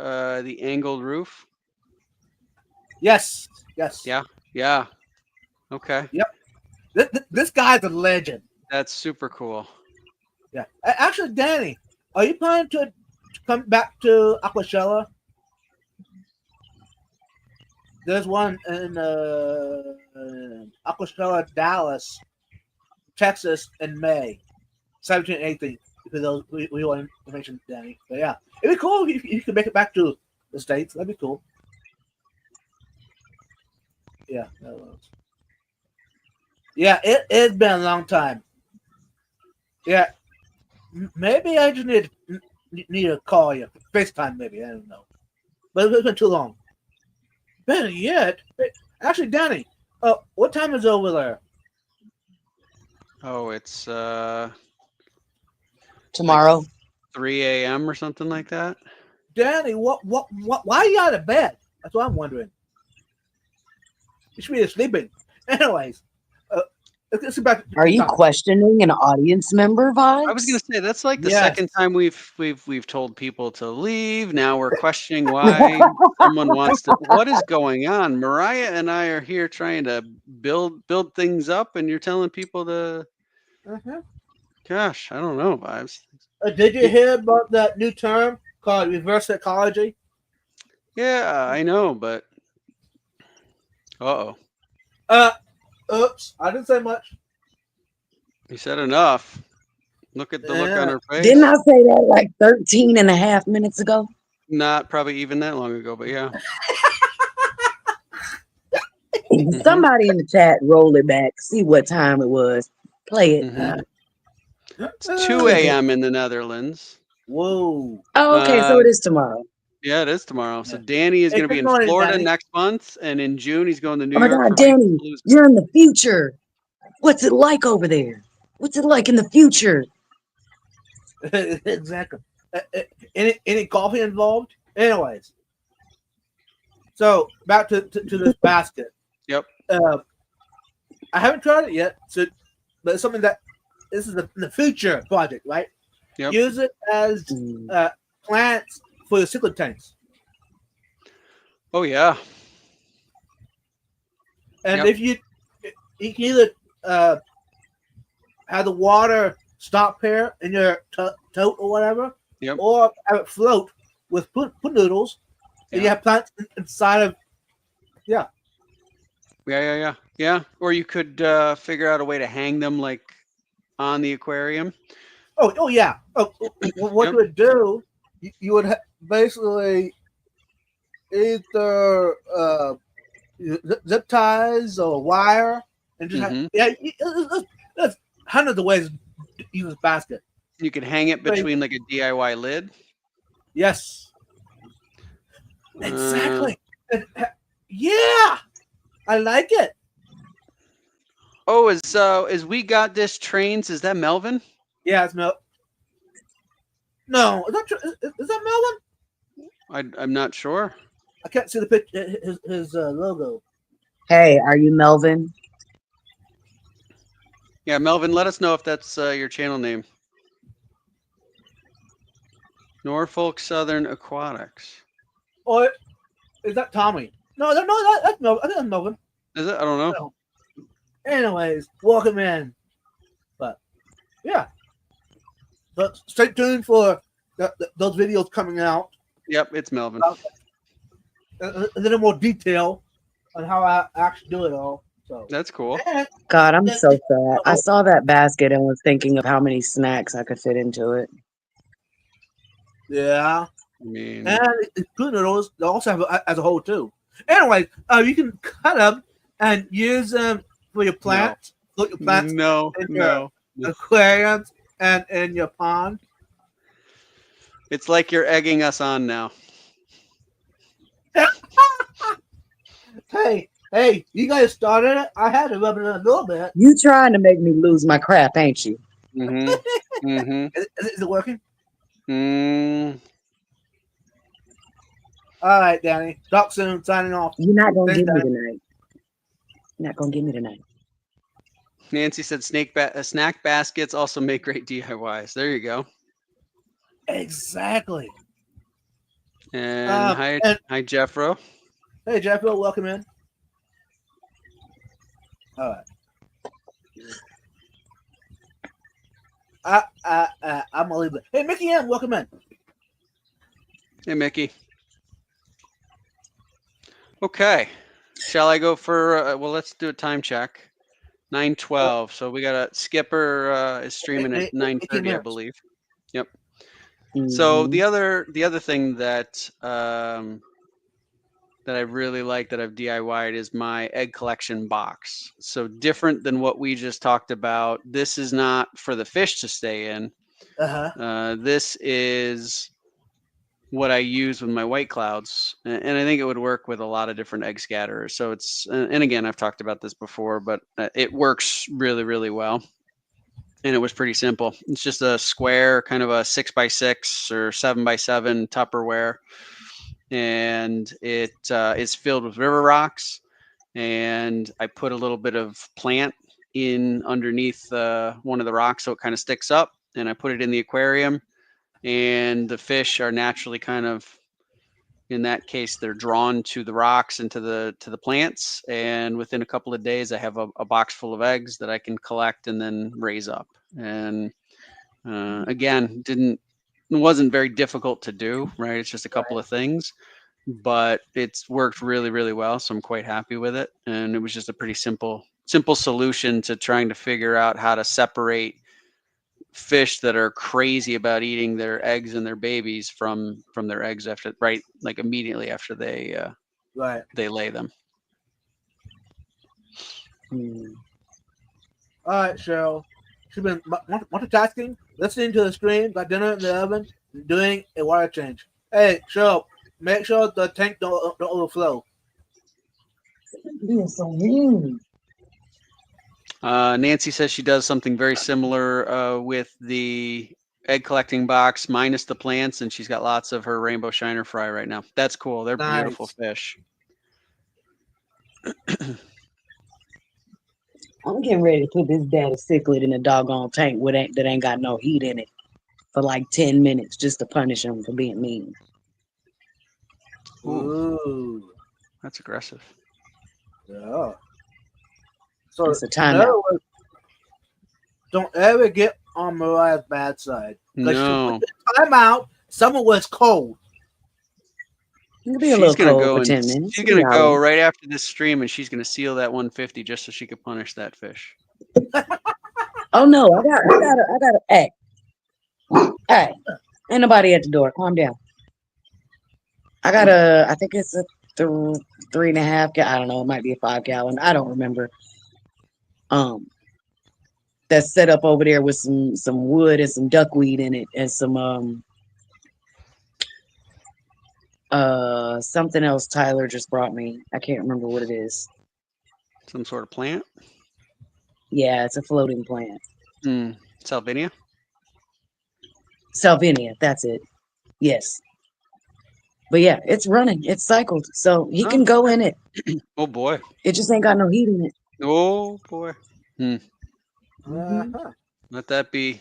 the angled roof. Yes. Yeah. Yeah. Okay. This guy's a legend. That's super cool. Yeah. Actually, Danny, are you planning to come back to Aquashella? There's one in Aquashella, Dallas, Texas, in May, 17th and 18th. For those we want information, Danny. But yeah, it'd be cool if you could make it back to the States. That'd be cool. Yeah, that was. Yeah, it's been a long time. Yeah, maybe I just need to call you, FaceTime maybe. I don't know, but it's been too long. Better yet, actually, Danny, what time is it over there? Oh, it's Tomorrow. 3 a.m. or something like that. Danny, what, why are you out of bed? That's what I'm wondering. You should be sleeping. Anyways, let's get back. Are you questioning an audience member vibes? I was gonna say that's like the Yes. second time we've told people to leave. Now we're questioning why someone wants to. What is going on? Mariah and I are here trying to build things up, and you're telling people to. Uh-huh. Gosh, I don't know, vibes. Did you hear about that new term called reverse psychology? Yeah, I know, but uh-oh. Oops, I didn't say much. You said enough. Look at the look on Yeah. her face. Didn't I say that like 13 and a half minutes ago? Not probably even that long ago, but yeah. Somebody in the chat, roll it back, see what time it was. Play it. Mhm. It's 2 a.m. in the Netherlands. Whoa. Oh, okay, so Uh, it is tomorrow. Yeah, it is tomorrow. So Yeah. Danny is Hey, going to be good in morning, Florida Danny. next month, and in June he's going to New Oh my York God, for Danny, Blues. you're in the future. What's it like over there? What's it like in the future? Exactly. Any coffee involved? Anyways. So back to this basket. Yep. I haven't tried it yet, so but it's something that this is the future project, right? Yep. Use it as Mm. plants for the cichlid tanks, Oh yeah. and Yep. if you can either have the water stop here in your tote or whatever, Yep. or have it float with put noodles, and you Yeah. have plants inside of. Yeah. Or you could figure out a way to hang them like on the aquarium. Oh yeah. What Yep. you would do, you would basically either zip ties or wire, and just Mhm. there's hundreds of ways to use this basket. You could hang it Right. between like a DIY lid. Yes, exactly. Yeah, I like it. Oh, is We Got This Trains? Is that Melvin? Yeah, it's Mel. No, is that is that Melvin? I'm not sure. I can't see the picture. His logo. Hey, are you Melvin? Yeah, Melvin, let us know if that's your channel name. Norfolk Southern Aquatics. Or is that Tommy? No, that's Melvin. I think that's Melvin. Is it? I don't know. No. Anyways, welcome in. But yeah, but stay tuned for those videos coming out. Yep, it's Melvin. A little more detail on how I actually do it all. So That's cool. and, God, I'm so sad. I saw that basket and was thinking of how many snacks I could fit into it. yeah, I mean, and good noodles. They also have as a whole too. Anyway, you can cut them and use them for your plants. Put your plants no. in your aquariums and in your pond. It's like you're egging us on now. Hey, you guys started it. I had to rub it in a little bit. You trying to make me lose my crap, ain't you? Mm-hmm. Mm-hmm. Is it working? Mm. All right, Danny. Talk soon. Signing off. You're not gonna Thanks, get me Danny. tonight. You're not gonna get me tonight. Nancy said snack baskets also make great DIYs. There you go. Exactly. And hi Jeffro. Hey, Jeffro, welcome in. All right. I'm gonna leave it. Hey, Mickey M, welcome in. Hey, Mickey. Okay. Shall I go for? Well, let's do a time check. 9:12. So we got a Skipper is streaming at 9:30, I believe. Yep. So the other thing that that I really like that I've DIY'd is my egg collection box. So different than what we just talked about. This is not for the fish to stay in. This is what I use with my white clouds, and I think it would work with a lot of different egg scatterers. So it's, and again, I've talked about this before, but it works really, really well. And it was pretty simple. It's just a square, kind of a 6x6 or 7x7 Tupperware, and it is filled with river rocks. And I put a little bit of plant in underneath one of the rocks so it kind of sticks up, and I put it in the aquarium. And the fish are naturally kind of, in that case, they're drawn to the rocks and to the plants. And within a couple of days, I have a box full of eggs that I can collect and then raise up. And again, it wasn't very difficult to do, right? It's just a couple of things, but it's worked really, really well. So I'm quite happy with it. And it was just a pretty simple solution to trying to figure out how to separate fish that are crazy about eating their eggs and their babies from their eggs after, right, like immediately after they lay them. All right, Cheryl. She's been multitasking, listening to the stream, got dinner in the oven, doing a water change. Hey, Cheryl, make sure the tank don't overflow. You're so mean. Nancy says she does something very similar with the egg collecting box minus the plants, and she's got lots of her rainbow shiner fry right now. That's cool. They're beautiful fish. I'm getting ready to put this daddy cichlid in a doggone tank that ain't got no heat in it for like 10 minutes just to punish him for being mean. Ooh. That's aggressive. Yeah. So it's a timeout. Don't ever get on Mariah's bad side. No. Timeout. Someone was cold. Be a little cold for 10 minutes. She's gonna go right after this stream, and she's gonna seal that 150 just so she could punish that fish. Oh no, I got a hey, ain't nobody at the door. Calm down. I think it's a 3.5 I don't know, it might be a 5 gallon. I don't remember. That's set up over there with some wood and some duckweed in it and some something else Tyler just brought me. I can't remember what it is. Some sort of plant? Yeah, it's a floating plant. Salvinia? Salvinia, that's it. Yes. But yeah, it's running. It's cycled. So he can go in it. Oh boy. It just ain't got no heat in it. Oh boy. Mm-hmm. Let that be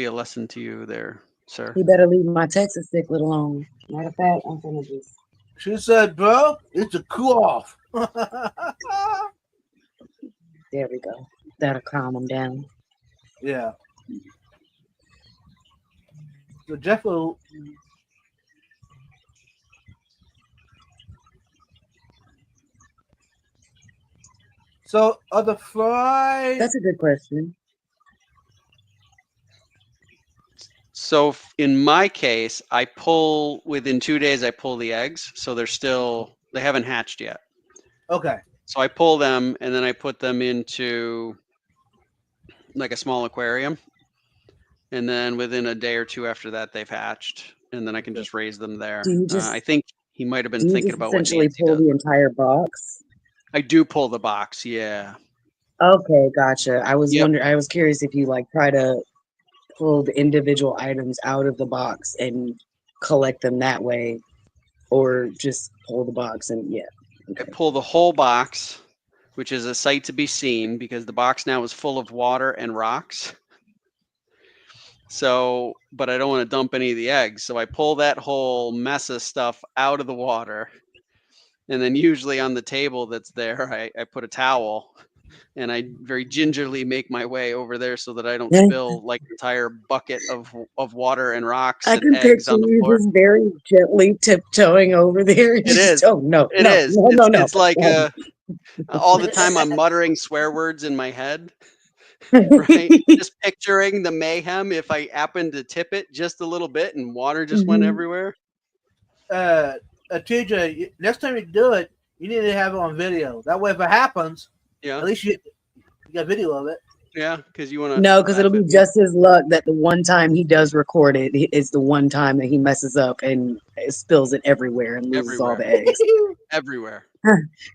a lesson to you there, sir. He better leave my Texas cichlid alone. Matter of fact, I'm gonna just. She said, bro, it's a cool off. There we go. That'll calm him down. Yeah. So Jeff will. So are the fries? That's a good question. So in my case, I pull within 2 days. I pull the eggs, so they haven't hatched yet. Okay. So I pull them and then I put them into like a small aquarium, and then within a day or two after that, they've hatched, and then I can just raise them there. I think he might have been thinking about what essentially pull the entire box. I do pull the box, yeah. Okay, gotcha. I was wondering. I was curious if you try to pull the individual items out of the box and collect them that way, or just pull the box and I pull the whole box which is a sight to be seen because the box now is full of water and rocks. So, but I don't want to dump any of the eggs. So I pull that whole mess of stuff out of the water. And then usually on the table that's there, I put a towel and I very gingerly make my way over there so that I don't spill like an entire bucket of water and rocks I and can eggs picture on the you floor. just very gently tiptoeing over there. It is. Oh no, It no, is. no, no, no. It's like all the time I'm muttering swear words in my head, right? Just picturing the mayhem if I happen to tip it just a little bit and water just went Mhm. everywhere. TJ, next time you do it, you need to have it on video. That way, if it happens, Yeah, at least you got video of it. yeah, because you want to. No, because it'll be just his luck that the one time he does record it is the one time that he messes up and spills it everywhere and loses all the eggs. everywhere.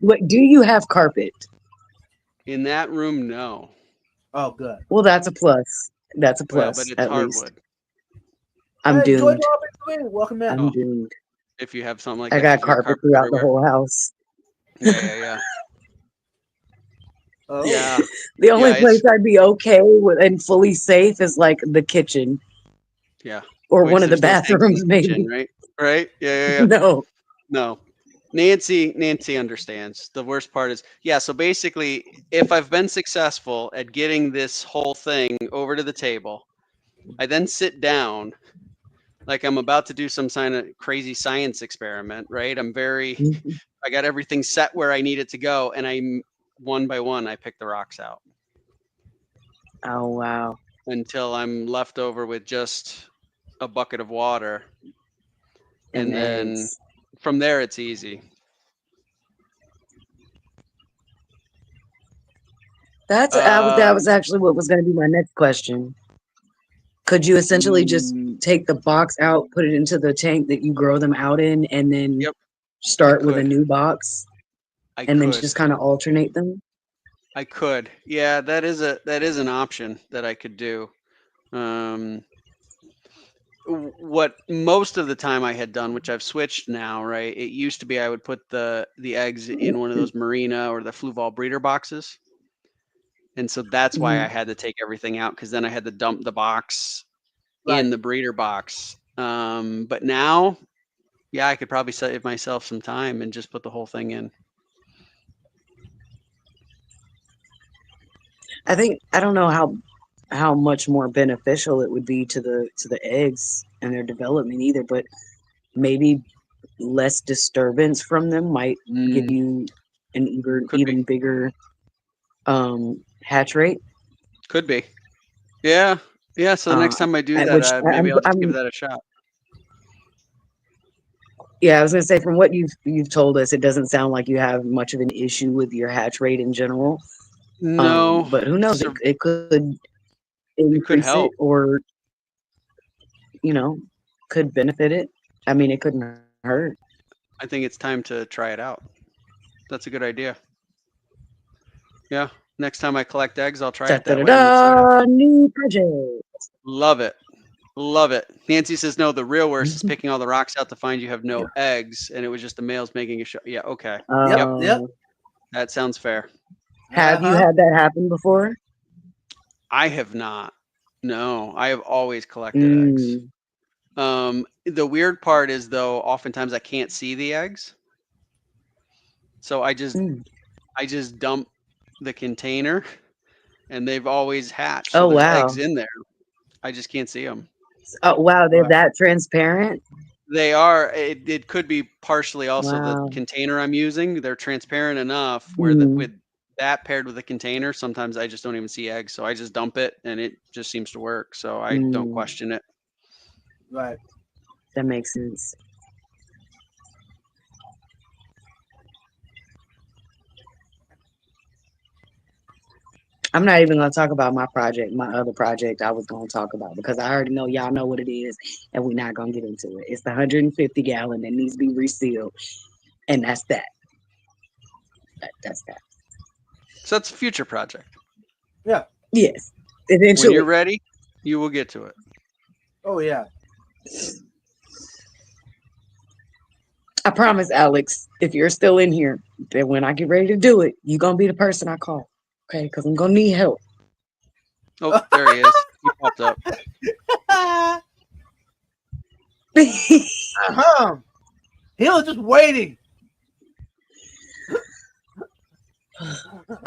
What do you have carpet? In that room, no. Oh, good. Well, that's a plus. That's a Well, plus, but it's at least. hardwood. I'm Hey, Joy doomed. Robin, welcome in. I'm doomed. If you have something like I that, got carpet throughout the whole house. Yeah. Oh. Yeah. The only Yeah, place I'd be okay with and fully safe is like the kitchen Yeah. or Which one of the there's no sinks in bathrooms, the maybe. kitchen, right? Right? Yeah. No. Nancy understands. The worst part is, so basically, if I've been successful at getting this whole thing over to the table, I then sit down like I'm about to do some kind of crazy science experiment, right? I got everything set where I need it to go, and I'm one by one, I pick the rocks out Oh wow. until I'm left over with just a bucket of water. And then eggs. from there, it's easy. That was actually what was going to be my next question. Could you essentially just take the box out, put it into the tank that you grow them out in, and then start with a new box, and then just kind of alternate them? I could. Yeah, that is an option that I could do. What most of the time I had done, which I've switched now, right? It used to be I would put the eggs in one of those Marina or the Fluval breeder boxes. And so that's why I had to take everything out, because then I had to dump the box in the breeder box. But now, I could probably save myself some time and just put the whole thing in. I don't know how much more beneficial it would be to the eggs and their development either, but maybe less disturbance from them might give you an even bigger hatch rate. Could be. Yeah. So the next time I do that, maybe I'll just give that a shot. Yeah, I was gonna say, from what you've told us, it doesn't sound like you have much of an issue with your hatch rate in general. No, but who knows? It could increase it, or could benefit it. I mean, it couldn't hurt. I think it's time to try it out. That's a good idea. Yeah. Next time I collect eggs, I'll try it that way. New project. Love it. Nancy says, no, the real worst is picking all the rocks out to find you have no eggs, and it was just the males making a show. Yeah, okay. Yep. That sounds fair. Have you had that happen before? I have not. No, I have always collected eggs. The weird part is, though, oftentimes I can't see the eggs. So I just dump the container, and they've always hatched. So there's eggs in there. I just can't see them. Oh wow, they're that transparent? They are. It could be partially also the container I'm using. They're transparent enough where with that paired with the container, sometimes I just don't even see eggs. So I just dump it, and it just seems to work. So I don't question it. Right. That makes sense. I'm not even going to talk about my other project I was going to talk about, because I already know y'all know what it is, and we're not going to get into it. It's the 150 gallon that needs to be resealed, and that's that. That's that. So that's a future project. Yeah. Yes. Eventually. When you're ready, you will get to it. Oh, yeah. I promise, Alex, if you're still in here, that when I get ready to do it, you're gonna be the person I call. Okay, because I'm gonna need help. Oh, there he is. He popped up. Uh-huh. He was just waiting.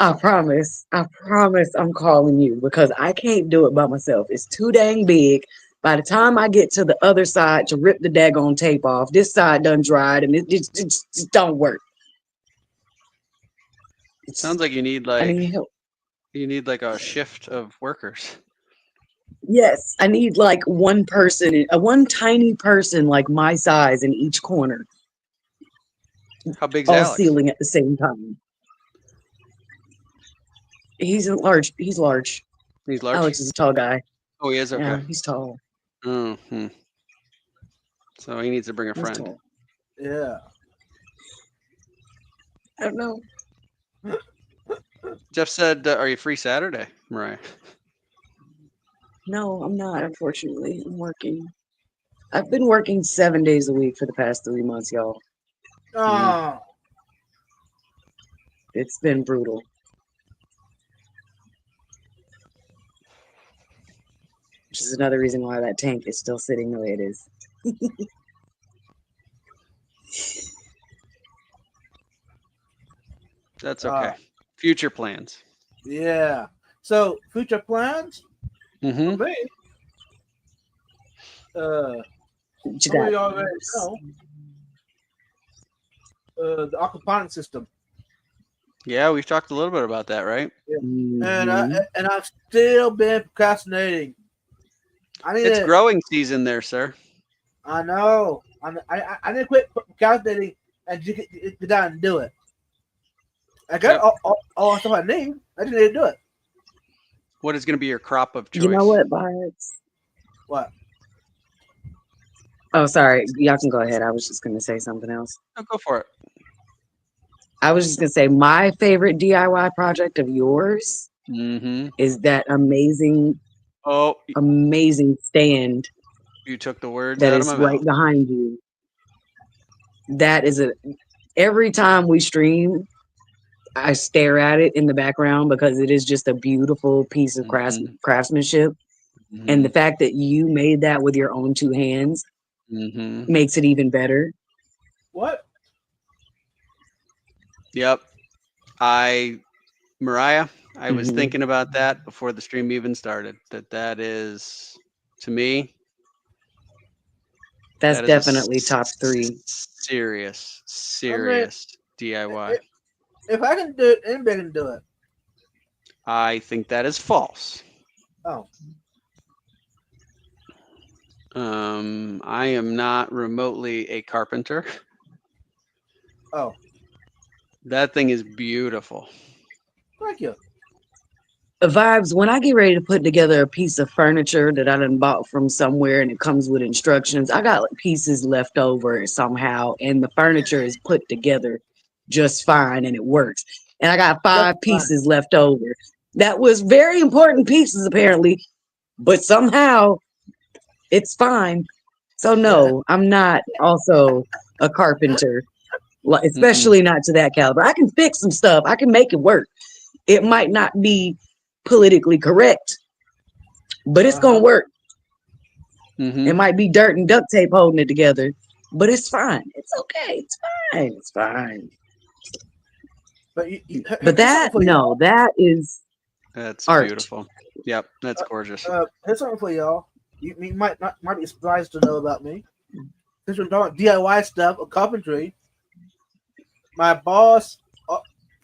I promise I'm calling you because I can't do it by myself. It's too dang big. By the time I get to the other side to rip the daggone tape off, this side done dried and it just don't work. Sounds like I need help. you need like a shift of workers. Yes, I need like one person, one tiny person like my size in each corner, How big's all Alex? sealing at the same time. He's large. He's large. He's large. Alex is a tall guy. Oh, he is. Yeah, Okay. he's tall. Mm-hmm. So he needs to bring a He's friend. tall. Yeah. I don't know. Jeff said, "Are you free Saturday, Mariah?" No, I'm not, unfortunately. I'm working. I've been working 7 days a week for the past 3 months, y'all. Oh. It's been brutal. Which is another reason why that tank is still sitting the way it is. That's okay. Future plans. Yeah. So future plans Mm-hmm. for me. What you Some of got? you already know. The aquaponics system. Yeah, we've talked a little bit about that, right? And Mhm. I've still been procrastinating. I need It's to. growing season there, sir. I know. I need to quit procrastinating and just get down and do it. I got Yep. all the stuff I need. I just need to do it. What is going to be your crop of choice? You know what, Vibes? What? Oh, sorry. Y'all can go ahead. I was just going to say something else. Oh, go for it. I was just going to say my favorite DIY project of yours Mm-hmm. is that amazing, Oh, amazing stand you took the words that out of is my right mouth. behind you. That is every time we stream, I stare at it in the background because it is just a beautiful piece of Mm-hmm. craftsmanship. And the fact that you made that with your own two hands Mm-hmm. makes it even better. What? Yep. Mariah, I was Mhm. thinking about that before the stream even started. That is, to me, That's that is a definitely top 3. serious I mean, DIY. if I can do it, anybody can do it. I think that is false. Oh. I am not remotely a carpenter. Oh. That thing is beautiful. Thank you. Vibes, when I get ready to put together a piece of furniture that I done bought from somewhere and it comes with instructions, I got like pieces left over somehow, and the furniture is put together just fine and it works. And I got 5 Just fine. pieces left over. That was very important pieces apparently, but somehow it's fine. So no, I'm not also a carpenter, especially not to that caliber. I can fix some stuff. I can make it work. It might not be politically correct, but it's gonna work. Mm-hmm. It might be dirt and duct tape holding it together, but it's fine. It's okay. It's fine. It's fine. But But that no, that is That's art. beautiful. Yep, that's gorgeous. Here's something for y'all. You might be surprised to know about me. Since we're talking DIY stuff or carpentry, my boss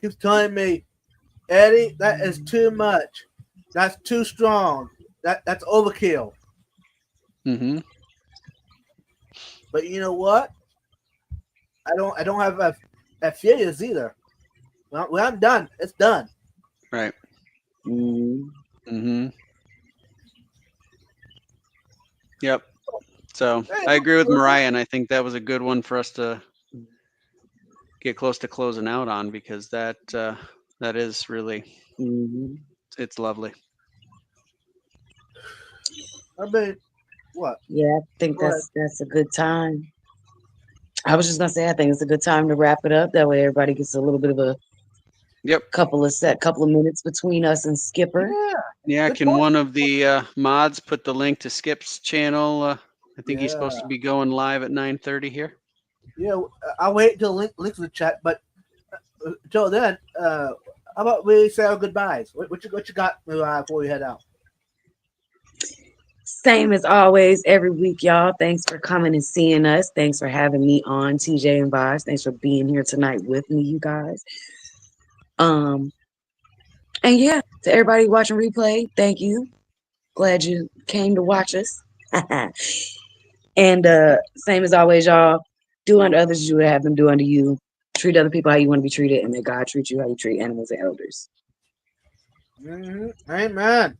keeps telling me, Eddie, that is too much. That's too strong. That's overkill. Mm-hmm. But you know what? I don't have failures either. When I'm done, it's done. Right. Mm. Mm-hmm. Yep. So I agree with Mariah, and I think that was a good one for us to get close to closing out on, because that is really it's lovely. I mean, what? Yeah, I think Go that's a good time. I was just gonna say, I think it's a good time to wrap it up. That way, everybody gets a little bit of a Yep. couple of minutes between us and Skipper. Yeah. Yeah. Good Can point. one of the mods put the link to Skip's channel? I think he's supposed Yeah. to be going live at 9:30 here. Yeah. I'll wait till links in the chat, but till then, how about we say our goodbyes? What you got before we head out? Same as always, every week, y'all. Thanks for coming and seeing us. Thanks for having me on TJ and Vibes. Thanks for being here tonight with me, you guys. And yeah, to everybody watching replay, thank you. Glad you came to watch us. And same as always, y'all. Do unto others as you would have them do unto you. Treat other people how you want to be treated, and may God treat you how you treat animals and elders. Amen.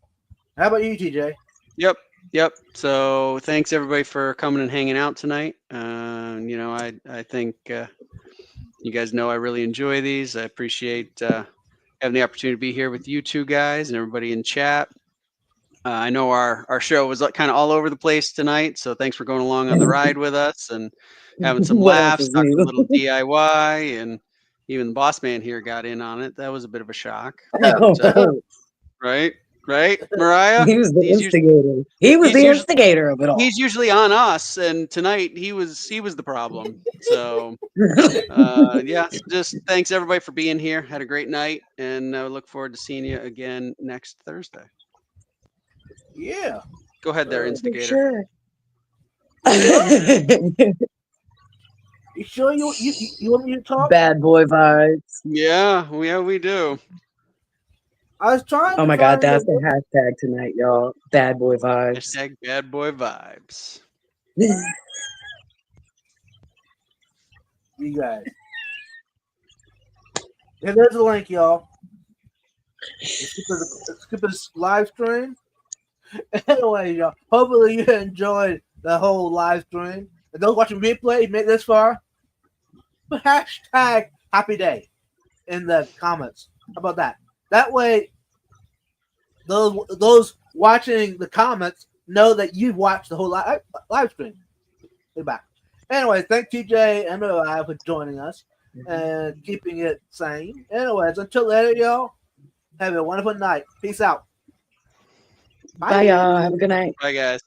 How about you, TJ? Yep. Yep. So thanks everybody for coming and hanging out tonight. I think you guys know I really enjoy these. I appreciate having the opportunity to be here with you two guys and everybody in chat. I know our show was kind of all over the place tonight, so thanks for going along on the ride with us and having some What else laughs, is talking a new? little DIY, and even the boss man here got in on it. That was a bit of a shock, right? Right, Mariah? He was the He's instigator. He was he's the usually- instigator of it all. He's usually on us, and tonight he was the problem. So yeah, just thanks everybody for being here. Had a great night, and I look forward to seeing you again next Thursday. Yeah. Go ahead there, For instigator. Sure. You sure you want me to talk? Bad boy vibes. Yeah, we do. I was trying. Oh to my God, find that's the- the hashtag tonight, y'all. Bad boy vibes. Hashtag bad boy vibes. you guys. Yeah, there's a link, y'all. Skip this live stream. Anyway, y'all. Hopefully you enjoyed the whole live stream. And those watching replay, made this far. Put hashtag happy day in the comments. How about that? That way, those watching the comments know that you've watched the whole live stream. Goodbye. Anyway, thank TJ and I for joining us and keeping it sane. Anyways, until later, y'all, have a wonderful night. Peace out. Bye, y'all. Have a good night. Bye, guys.